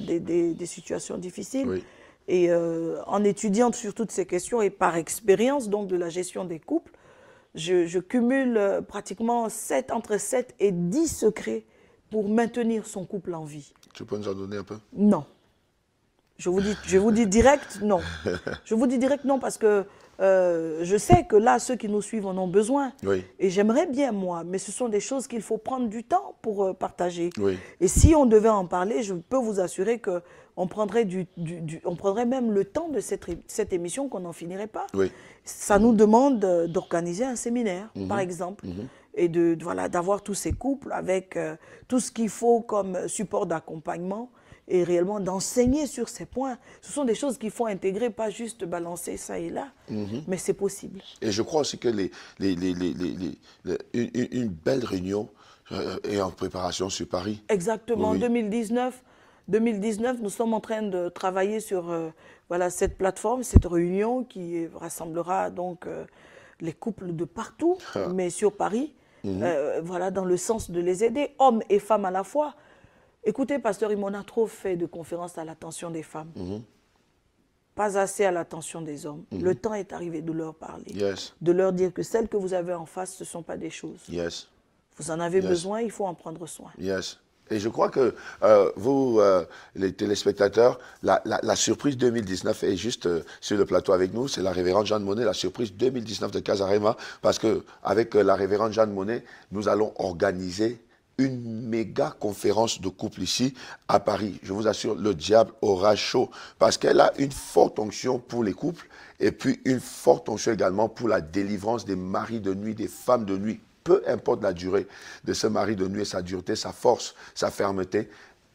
des situations difficiles. Oui. Et en étudiant sur toutes ces questions et par expérience donc de la gestion des couples, je cumule pratiquement entre 7 et 10 secrets pour maintenir son couple en vie. Tu peux nous en donner un peu? Non. Je vous dis direct non. Je vous dis direct non parce que je sais que là, ceux qui nous suivent en ont besoin. Oui. Et j'aimerais bien, moi, mais ce sont des choses qu'il faut prendre du temps pour partager. Oui. Et si on devait en parler, je peux vous assurer qu'on prendrait, on prendrait même le temps de cette émission qu'on n'en finirait pas. Oui. Ça nous demande d'organiser un séminaire, par exemple, et d'avoir tous ces couples avec tout ce qu'il faut comme support d'accompagnement. Et réellement d'enseigner sur ces points. Ce sont des choses qu'il faut intégrer, pas juste balancer ça et là, mais c'est possible. Et je crois aussi que une belle réunion est en préparation sur Paris. Exactement. Oui. En 2019, nous sommes en train de travailler sur cette plateforme, cette réunion qui rassemblera donc les couples de partout, mais sur Paris, dans le sens de les aider, hommes et femmes à la fois. Écoutez, Pasteur, on a trop fait de conférences à l'attention des femmes. Pas assez à l'attention des hommes. Le temps est arrivé de leur parler. De leur dire que celles que vous avez en face, ce ne sont pas des choses. Vous en avez besoin, il faut en prendre soin. Et je crois que vous, les téléspectateurs, la surprise 2019 est juste sur le plateau avec nous. C'est la révérende Jeanne Monnet, la surprise 2019 de Casarema. Parce qu'avec la révérende Jeanne Monnet, nous allons organiser une méga conférence de couple ici à Paris. Je vous assure, le diable aura chaud parce qu'elle a une forte onction pour les couples et puis une forte onction également pour la délivrance des maris de nuit, des femmes de nuit. Peu importe la durée de ce mari de nuit, sa dureté, sa force, sa fermeté,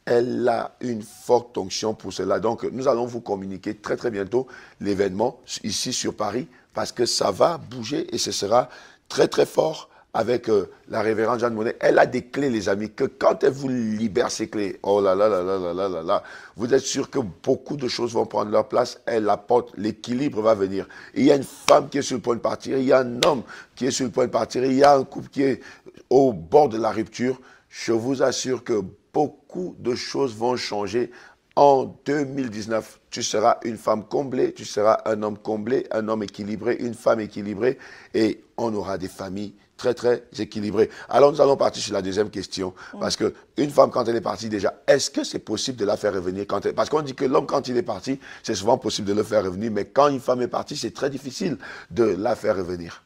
elle a une forte onction pour cela. Donc, nous allons vous communiquer très très bientôt l'événement ici sur Paris parce que ça va bouger et ce sera très très fort. Avec la révérende Jeanne Monnet, elle a des clés, les amis, que quand elle vous libère ces clés, oh là là là là là là là là, vous êtes sûr que beaucoup de choses vont prendre leur place, elle apporte, l'équilibre va venir. Il y a une femme qui est sur le point de partir, il y a un homme qui est sur le point de partir, il y a un couple qui est au bord de la rupture. Je vous assure que beaucoup de choses vont changer. En 2019, tu seras une femme comblée, tu seras un homme comblé, un homme équilibré, une femme équilibrée, et on aura des familles très, très équilibrées. Alors, nous allons partir sur la deuxième question. Parce qu'une femme, quand elle est partie déjà, est-ce que c'est possible de la faire revenir quand elle... Parce qu'on dit que l'homme, quand il est parti, c'est souvent possible de le faire revenir. Mais quand une femme est partie, c'est très difficile de la faire revenir.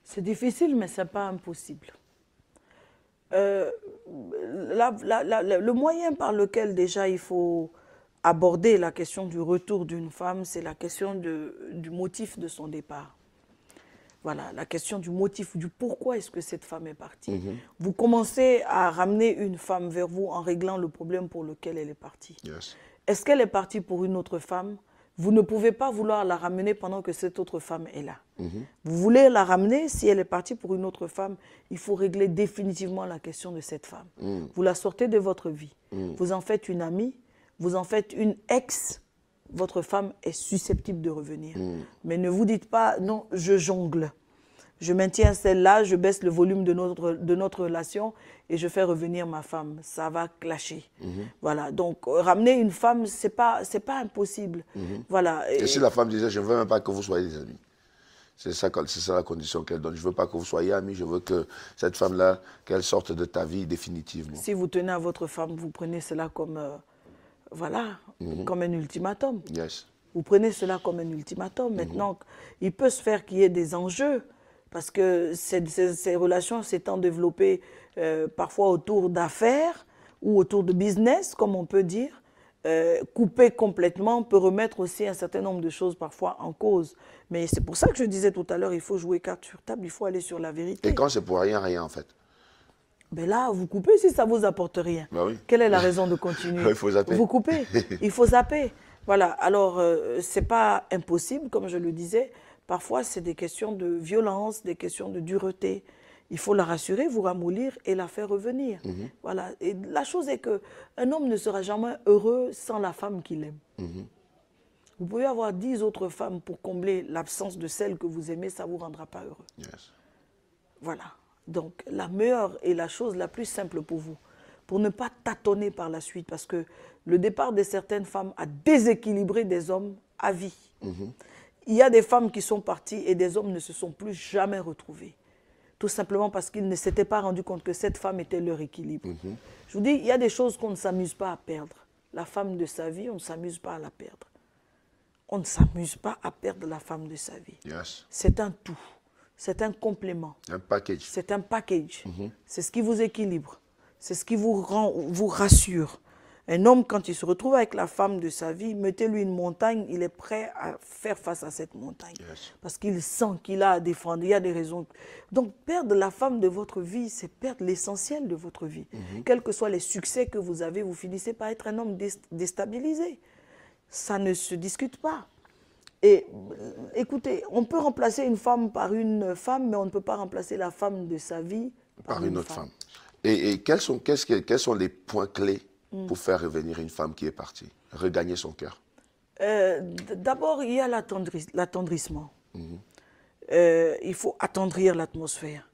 C'est difficile, mais ce n'est pas impossible. Le moyen par lequel déjà il faut aborder la question du retour d'une femme, c'est la question du motif de son départ. Voilà, la question du motif, du pourquoi est-ce que cette femme est partie. Vous commencez à ramener une femme vers vous en réglant le problème pour lequel elle est partie. Est-ce qu'elle est partie pour une autre femme? Vous ne pouvez pas vouloir la ramener pendant que cette autre femme est là. Vous voulez la ramener, si elle est partie pour une autre femme, il faut régler définitivement la question de cette femme. Vous la sortez de votre vie. Vous en faites une amie, vous en faites une ex, votre femme est susceptible de revenir. Mais ne vous dites pas, non, je jongle. Je maintiens celle-là, je baisse le volume de notre relation et je fais revenir ma femme. Ça va clasher. Voilà. Donc, ramener une femme, c'est pas impossible. Voilà. Et si la femme disait, je ne veux même pas que vous soyez des amis. C'est ça la condition qu'elle donne. Je ne veux pas que vous soyez amis, je veux que cette femme-là, qu'elle sorte de ta vie définitivement. Si vous tenez à votre femme, vous prenez cela comme, voilà, comme un ultimatum. Yes. Vous prenez cela comme un ultimatum. Maintenant, il peut se faire qu'il y ait des enjeux. Parce que ces relations s'étant développées parfois autour d'affaires ou autour de business, comme on peut dire, couper complètement peut remettre aussi un certain nombre de choses parfois en cause. Mais c'est pour ça que je disais tout à l'heure, il faut jouer carte sur table, il faut aller sur la vérité. Et quand c'est pour rien, rien en fait. Ben là, vous coupez si ça ne vous apporte rien. Ben oui. Quelle est la raison de continuer? Il faut zapper. Vous coupez, il faut zapper. Voilà, alors ce n'est pas impossible, comme je le disais. Parfois, c'est des questions de violence, des questions de dureté. Il faut la rassurer, vous ramollir et la faire revenir. Voilà. Et la chose est qu'un homme ne sera jamais heureux sans la femme qu'il aime. Vous pouvez avoir 10 autres femmes pour combler l'absence de celle que vous aimez, ça ne vous rendra pas heureux. Yes. Voilà. Donc, la meilleure et la chose la plus simple pour vous, pour ne pas tâtonner par la suite, parce que le départ de certaines femmes a déséquilibré des hommes à vie. Il y a des femmes qui sont parties et des hommes ne se sont plus jamais retrouvés. Tout simplement parce qu'ils ne s'étaient pas rendus compte que cette femme était leur équilibre. Je vous dis, il y a des choses qu'on ne s'amuse pas à perdre. La femme de sa vie, on ne s'amuse pas à la perdre. On ne s'amuse pas à perdre la femme de sa vie. Yes. C'est un tout. C'est un complément. Un package. C'est un package. C'est ce qui vous équilibre. C'est ce qui vous rassure. Un homme, quand il se retrouve avec la femme de sa vie, mettez-lui une montagne, il est prêt à faire face à cette montagne. Yes. Parce qu'il sent qu'il a à défendre, il y a des raisons. Donc, perdre la femme de votre vie, c'est perdre l'essentiel de votre vie. Quels que soient les succès que vous avez, vous finissez par être un homme déstabilisé. Ça ne se discute pas. Et écoutez, on peut remplacer une femme par une femme, mais on ne peut pas remplacer la femme de sa vie par une autre femme. Et quels sont les points clés pour faire revenir une femme qui est partie, regagner son cœur? D'abord, il y a l'attendrissement. Il faut attendrir l'atmosphère.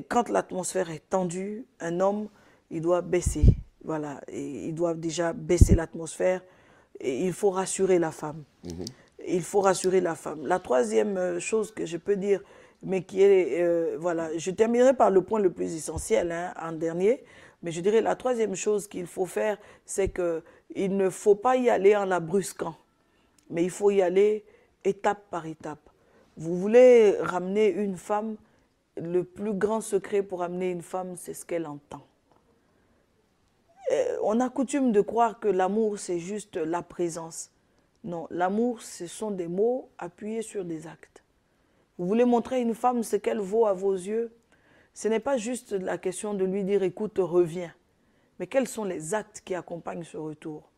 Quand l'atmosphère est tendue, un homme, il doit baisser. Voilà, et il doit déjà baisser l'atmosphère et il faut rassurer la femme. Il faut rassurer la femme. La troisième chose que je peux dire, mais qui est, voilà, je terminerai par le point le plus essentiel, hein, en dernier, mais je dirais la troisième chose qu'il faut faire, c'est qu'il ne faut pas y aller en la brusquant, mais il faut y aller étape par étape. Vous voulez ramener une femme, le plus grand secret pour amener une femme, c'est ce qu'elle entend. On a coutume de croire que l'amour, c'est juste la présence. Non, l'amour, ce sont des mots appuyés sur des actes. Vous voulez montrer à une femme ce qu'elle vaut à vos yeux? Ce n'est pas juste la question de lui dire « écoute, reviens ». Mais quels sont les actes qui accompagnent ce retour?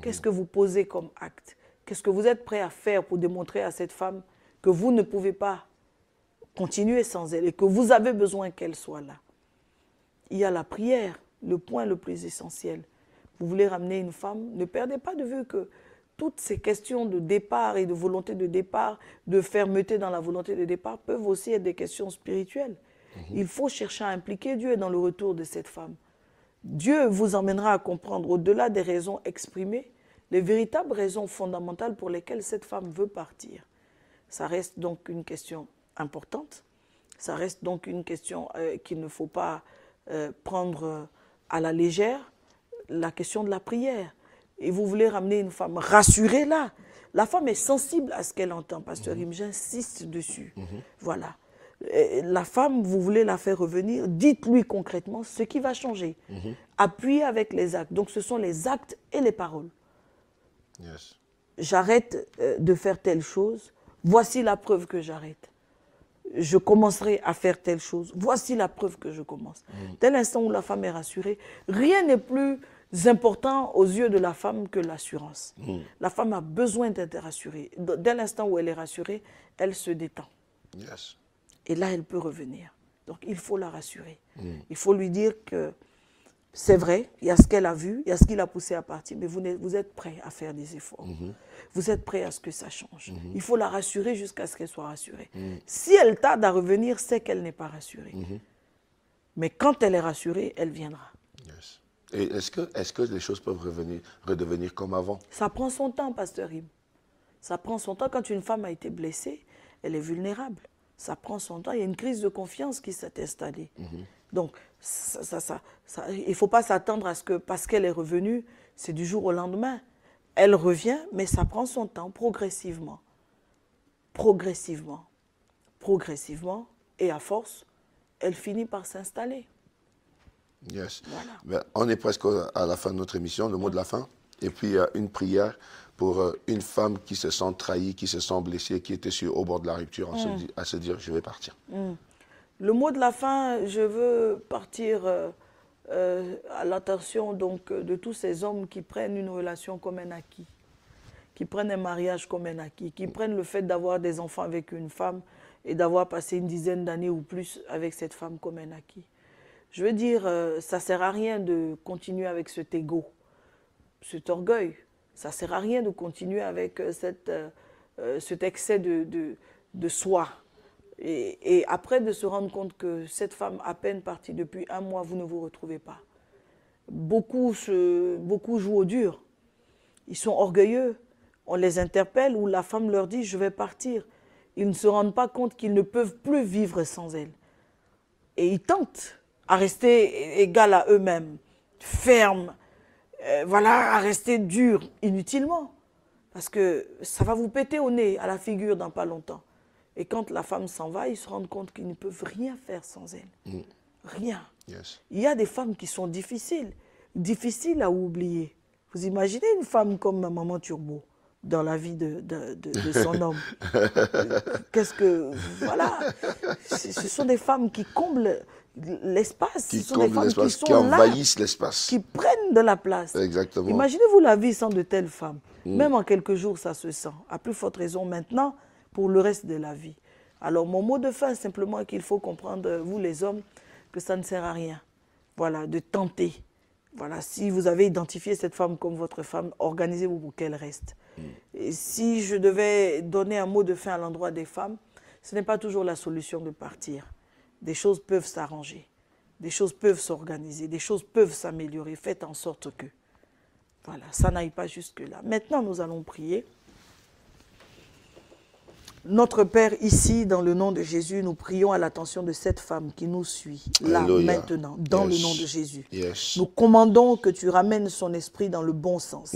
Qu'est-ce que vous posez comme acte? Qu'est-ce que vous êtes prêt à faire pour démontrer à cette femme que vous ne pouvez pas continuer sans elle et que vous avez besoin qu'elle soit là? Il y a la prière, le point le plus essentiel. Vous voulez ramener une femme, ne perdez pas de vue que toutes ces questions de départ et de volonté de départ, de fermeté dans la volonté de départ, peuvent aussi être des questions spirituelles. Il faut chercher à impliquer Dieu dans le retour de cette femme. Dieu vous emmènera à comprendre, au-delà des raisons exprimées, les véritables raisons fondamentales pour lesquelles cette femme veut partir. Ça reste donc une question importante. Ça reste donc une question qu'il ne faut pas prendre à la légère, la question de la prière. Et vous voulez ramener une femme, rassurez-la. La femme est sensible à ce qu'elle entend. Pasteur Rim, j'insiste dessus. Voilà. La femme, vous voulez la faire revenir, dites-lui concrètement ce qui va changer. Appuyez avec les actes. Donc ce sont les actes et les paroles. Yes. J'arrête de faire telle chose. Voici la preuve que j'arrête. Je commencerai à faire telle chose. Voici la preuve que je commence. Dès l'instant où la femme est rassurée, rien n'est plus important aux yeux de la femme que l'assurance. La femme a besoin d'être rassurée. Dès l'instant où elle est rassurée, elle se détend. Yes. Et là, elle peut revenir. Donc, il faut la rassurer. Il faut lui dire que c'est vrai, il y a ce qu'elle a vu, il y a ce qui l'a poussé à partir, mais vous êtes prêt à faire des efforts. Vous êtes prêt à ce que ça change. Il faut la rassurer jusqu'à ce qu'elle soit rassurée. Si elle tarde à revenir, c'est qu'elle n'est pas rassurée. Mais quand elle est rassurée, elle viendra. Yes. Et est-ce que les choses peuvent redevenir comme avant? Ça prend son temps, Pasteur Im. Ça prend son temps. Quand une femme a été blessée, elle est vulnérable. Ça prend son temps. Il y a une crise de confiance qui s'est installée. Donc, il ne faut pas s'attendre à ce que, parce qu'elle est revenue, c'est du jour au lendemain. Elle revient, mais ça prend son temps, progressivement. Progressivement. Progressivement. Et à force, elle finit par s'installer. Yes. Voilà. Ben, on est presque à la fin de notre émission, le mot de la fin. Et puis, une prière pour une femme qui se sent trahie, qui se sent blessée, qui était au bord de la rupture, à se dire, je vais partir. Le mot de la fin, je veux partir à l'attention donc de tous ces hommes qui prennent une relation comme un acquis, qui prennent un mariage comme un acquis, qui prennent le fait d'avoir des enfants avec une femme et d'avoir passé une dizaine d'années ou plus avec cette femme comme un acquis. Je veux dire, ça ne sert à rien de continuer avec cet ego, cet orgueil. Ça ne sert à rien de continuer avec cet excès de soi. Et après de se rendre compte que cette femme, à peine partie depuis 1 mois, vous ne vous retrouvez pas. Beaucoup jouent au dur. Ils sont orgueilleux. On les interpelle ou la femme leur dit « je vais partir ». Ils ne se rendent pas compte qu'ils ne peuvent plus vivre sans elle. Et ils tentent à rester égal à eux-mêmes, fermes, voilà, à rester durs inutilement. Parce que ça va vous péter au nez, à la figure dans pas longtemps. Et quand la femme s'en va, ils se rendent compte qu'ils ne peuvent rien faire sans elle. Rien. Yes. Il y a des femmes qui sont difficiles à oublier. Vous imaginez une femme comme ma maman Turbo dans la vie de son homme. Qu'est-ce que... Voilà. Ce sont des femmes qui comblent l'espace. Qui sont des femmes l'espace, qui sont qui envahissent l'espace. Qui prennent de la place. Exactement. Imaginez-vous la vie sans de telles femmes. Même en quelques jours, ça se sent. À plus forte raison maintenant, pour le reste de la vie. Alors, mon mot de fin, simplement qu'il faut comprendre, vous les hommes, que ça ne sert à rien. Voilà, de tenter. Voilà, si vous avez identifié cette femme comme votre femme, organisez-vous pour qu'elle reste. Et si je devais donner un mot de fin à l'endroit des femmes, ce n'est pas toujours la solution de partir. Des choses peuvent s'arranger, des choses peuvent s'organiser, des choses peuvent s'améliorer. Faites en sorte que, voilà, ça n'aille pas jusque-là. Maintenant, nous allons prier. Notre Père, ici, dans le nom de Jésus, nous prions à l'attention de cette femme qui nous suit, là, Alléluia. Maintenant, dans le nom de Jésus. Yes. Nous commandons que tu ramènes son esprit dans le bon sens.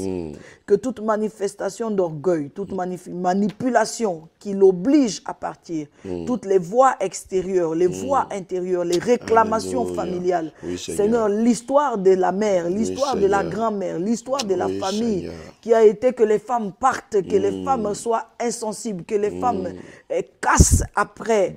Que toute manifestation d'orgueil, toute manipulation qui l'oblige à partir, toutes les voies extérieures, les voies intérieures, les réclamations Alléluia. familiales. Oui, Seigneur. Seigneur, l'histoire de la mère, l'histoire Oui, de la Seigneur. grand-mère, l'histoire de la Oui, famille, Seigneur. qui a été que les femmes partent, que les femmes soient insensibles, que les femmes cassent après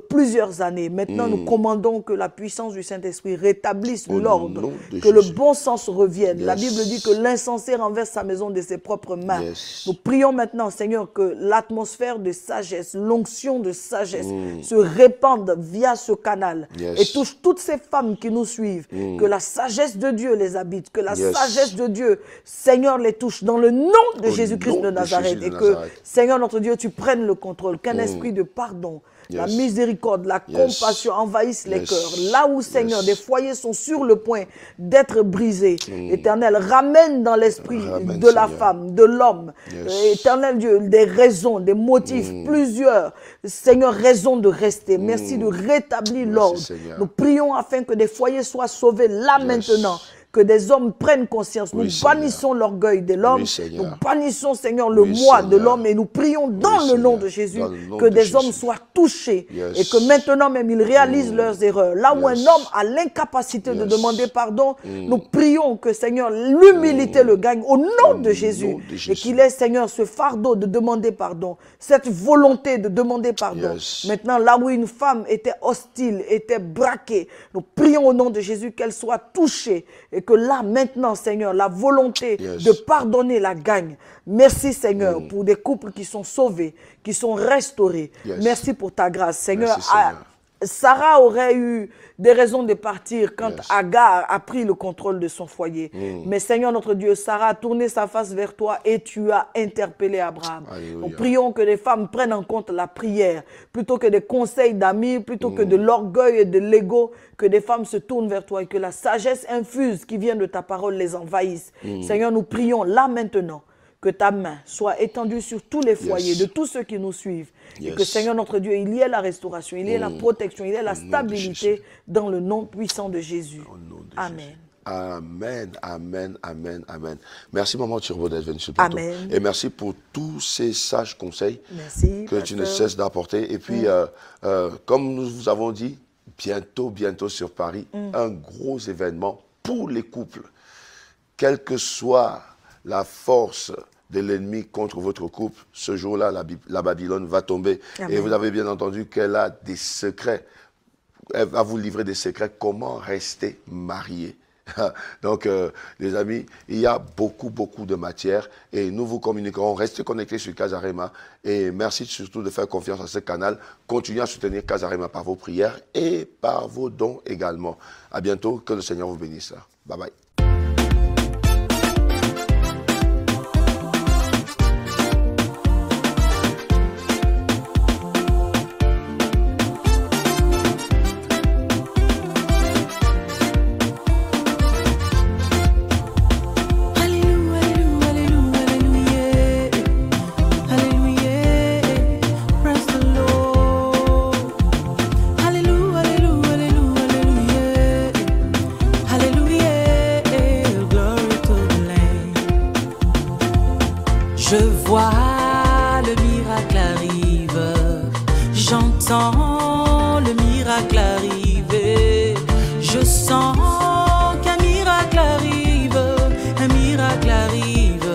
plusieurs années. Maintenant, nous commandons que la puissance du Saint-Esprit rétablisse Au l'ordre, nom de que le Jésus. bon sens revienne. Yes. La Bible dit que l'insensé renverse sa maison de ses propres mains. Yes. Nous prions maintenant, Seigneur, que l'atmosphère de sagesse, l'onction de sagesse se répande via ce canal Yes. et touche toutes ces femmes qui nous suivent. Que la sagesse de Dieu les habite, que la Yes. sagesse de Dieu, Seigneur, les touche dans le nom de Au Jésus-Christ nom de de Nazareth. Jésus de Et que, Nazareth. Seigneur notre Dieu, tu prennes le contrôle, qu'un esprit de pardon, la Yes. miséricorde, la Yes. compassion envahissent les Yes. cœurs. Là où, Seigneur, Yes. des foyers sont sur le point d'être brisés, Éternel, ramène dans l'esprit Ramène, de la Seigneur. femme, de l'homme, Yes. Éternel Dieu, des raisons, des motifs, plusieurs, Seigneur, raisons de rester. Merci de rétablir l'ordre. Seigneur. Nous prions afin que des foyers soient sauvés là maintenant. Que des hommes prennent conscience. Nous Seigneur. bannissons l'orgueil de l'homme. Oui, Seigneur. Nous bannissons, Seigneur, le Oui, moi de Seigneur. l'homme. Et nous prions dans le nom Seigneur. de Jésus Dans le nom que de des Jésus. hommes soient touchés. Yes. Et que maintenant même ils réalisent leurs erreurs. Là où Yes. un homme a l'incapacité de Yes. demander pardon, nous prions que, Seigneur, l'humilité le gagne au nom de Jésus. nom de Jésus. Et qu'il ait, Seigneur, ce fardeau de demander pardon. Cette volonté de demander pardon. Yes. Maintenant, là où une femme était hostile, était braquée, nous prions au nom de Jésus qu'elle soit touchée et et que là, maintenant, Seigneur, la volonté Yes. de pardonner la gagne. Merci, Seigneur, pour des couples qui sont sauvés, qui sont restaurés. Yes. Merci pour ta grâce, Seigneur. Merci, Seigneur. Sarah aurait eu des raisons de partir quand Yes. Agar a pris le contrôle de son foyer. Mais Seigneur notre Dieu, Sarah a tourné sa face vers toi et tu as interpellé Abraham. Alléluia. Nous prions que les femmes prennent en compte la prière plutôt que des conseils d'amis, plutôt que de l'orgueil et de l'ego, que des femmes se tournent vers toi et que la sagesse infuse qui vient de ta parole les envahisse. Seigneur, nous prions là maintenant que ta main soit étendue sur tous les foyers, Yes. de tous ceux qui nous suivent. Et Yes. que Seigneur notre Dieu, il y ait la restauration, il y ait la protection, il y ait la Au nom de stabilité Jésus. dans le nom puissant de Jésus. Au nom de Amen. Jésus. Amen, amen, amen, amen. Merci Maman Turbo d'être venue sur le plateau. Amen. Et merci pour tous ces sages conseils Merci, que tu ne pasteur. cesses d'apporter. Et puis, comme nous vous avons dit, bientôt sur Paris, un gros événement pour les couples. Quelle que soit la force de l'ennemi contre votre couple, ce jour-là, la Babylone va tomber. Amen. Et vous avez bien entendu qu'elle a des secrets. Elle va vous livrer des secrets, comment rester marié. Donc, les amis, il y a beaucoup de matière et nous vous communiquerons. Restez connectés sur Casarema et merci surtout de faire confiance à ce canal. Continuez à soutenir Casarema par vos prières et par vos dons également. À bientôt, que le Seigneur vous bénisse. Bye bye. Je vois le miracle arrive, j'entends le miracle arriver, je sens qu'un miracle arrive, un miracle arrive,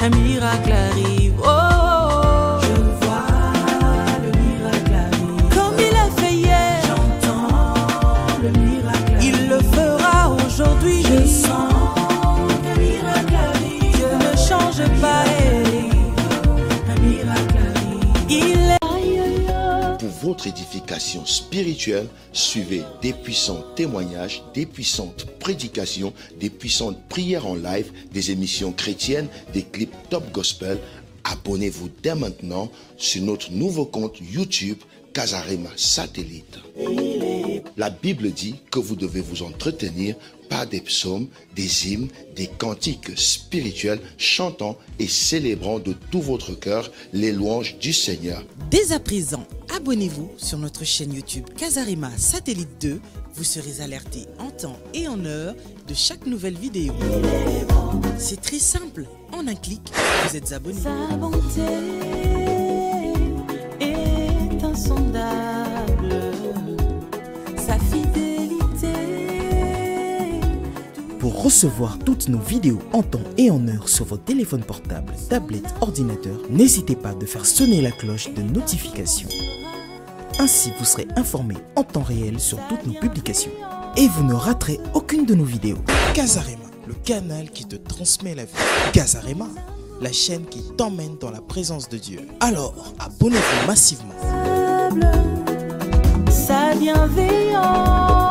un miracle arrive. Oh, oh, oh. Je vois le miracle arrive, comme il a fait hier, j'entends le miracle arrive, il le fera aujourd'hui, je sens qu'un miracle arrive, Dieu ne change pas. Pour votre édification spirituelle, suivez des puissants témoignages, des puissantes prédications, des puissantes prières en live, des émissions chrétiennes, des clips top gospel. Abonnez-vous dès maintenant sur notre nouveau compte YouTube Casarema Satellite. La Bible dit que vous devez vous entretenir par des psaumes, des hymnes, des cantiques spirituels, chantant et célébrant de tout votre cœur les louanges du Seigneur. Dès à présent, abonnez-vous sur notre chaîne YouTube Casarema Satellite 2. Vous serez alerté en temps et en heure de chaque nouvelle vidéo. C'est très simple. En un clic, vous êtes abonné. Sa bonté est insondable, sa fidélité. Pour recevoir toutes nos vidéos en temps et en heure sur vos téléphones portables, tablettes, ordinateurs, n'hésitez pas de faire sonner la cloche de notification. Ainsi, vous serez informé en temps réel sur toutes nos publications. Et vous ne raterez aucune de nos vidéos. Casarema, le canal qui te transmet la vie. Casarema, la chaîne qui t'emmène dans la présence de Dieu. Alors, abonnez-vous massivement. Sa bienveillance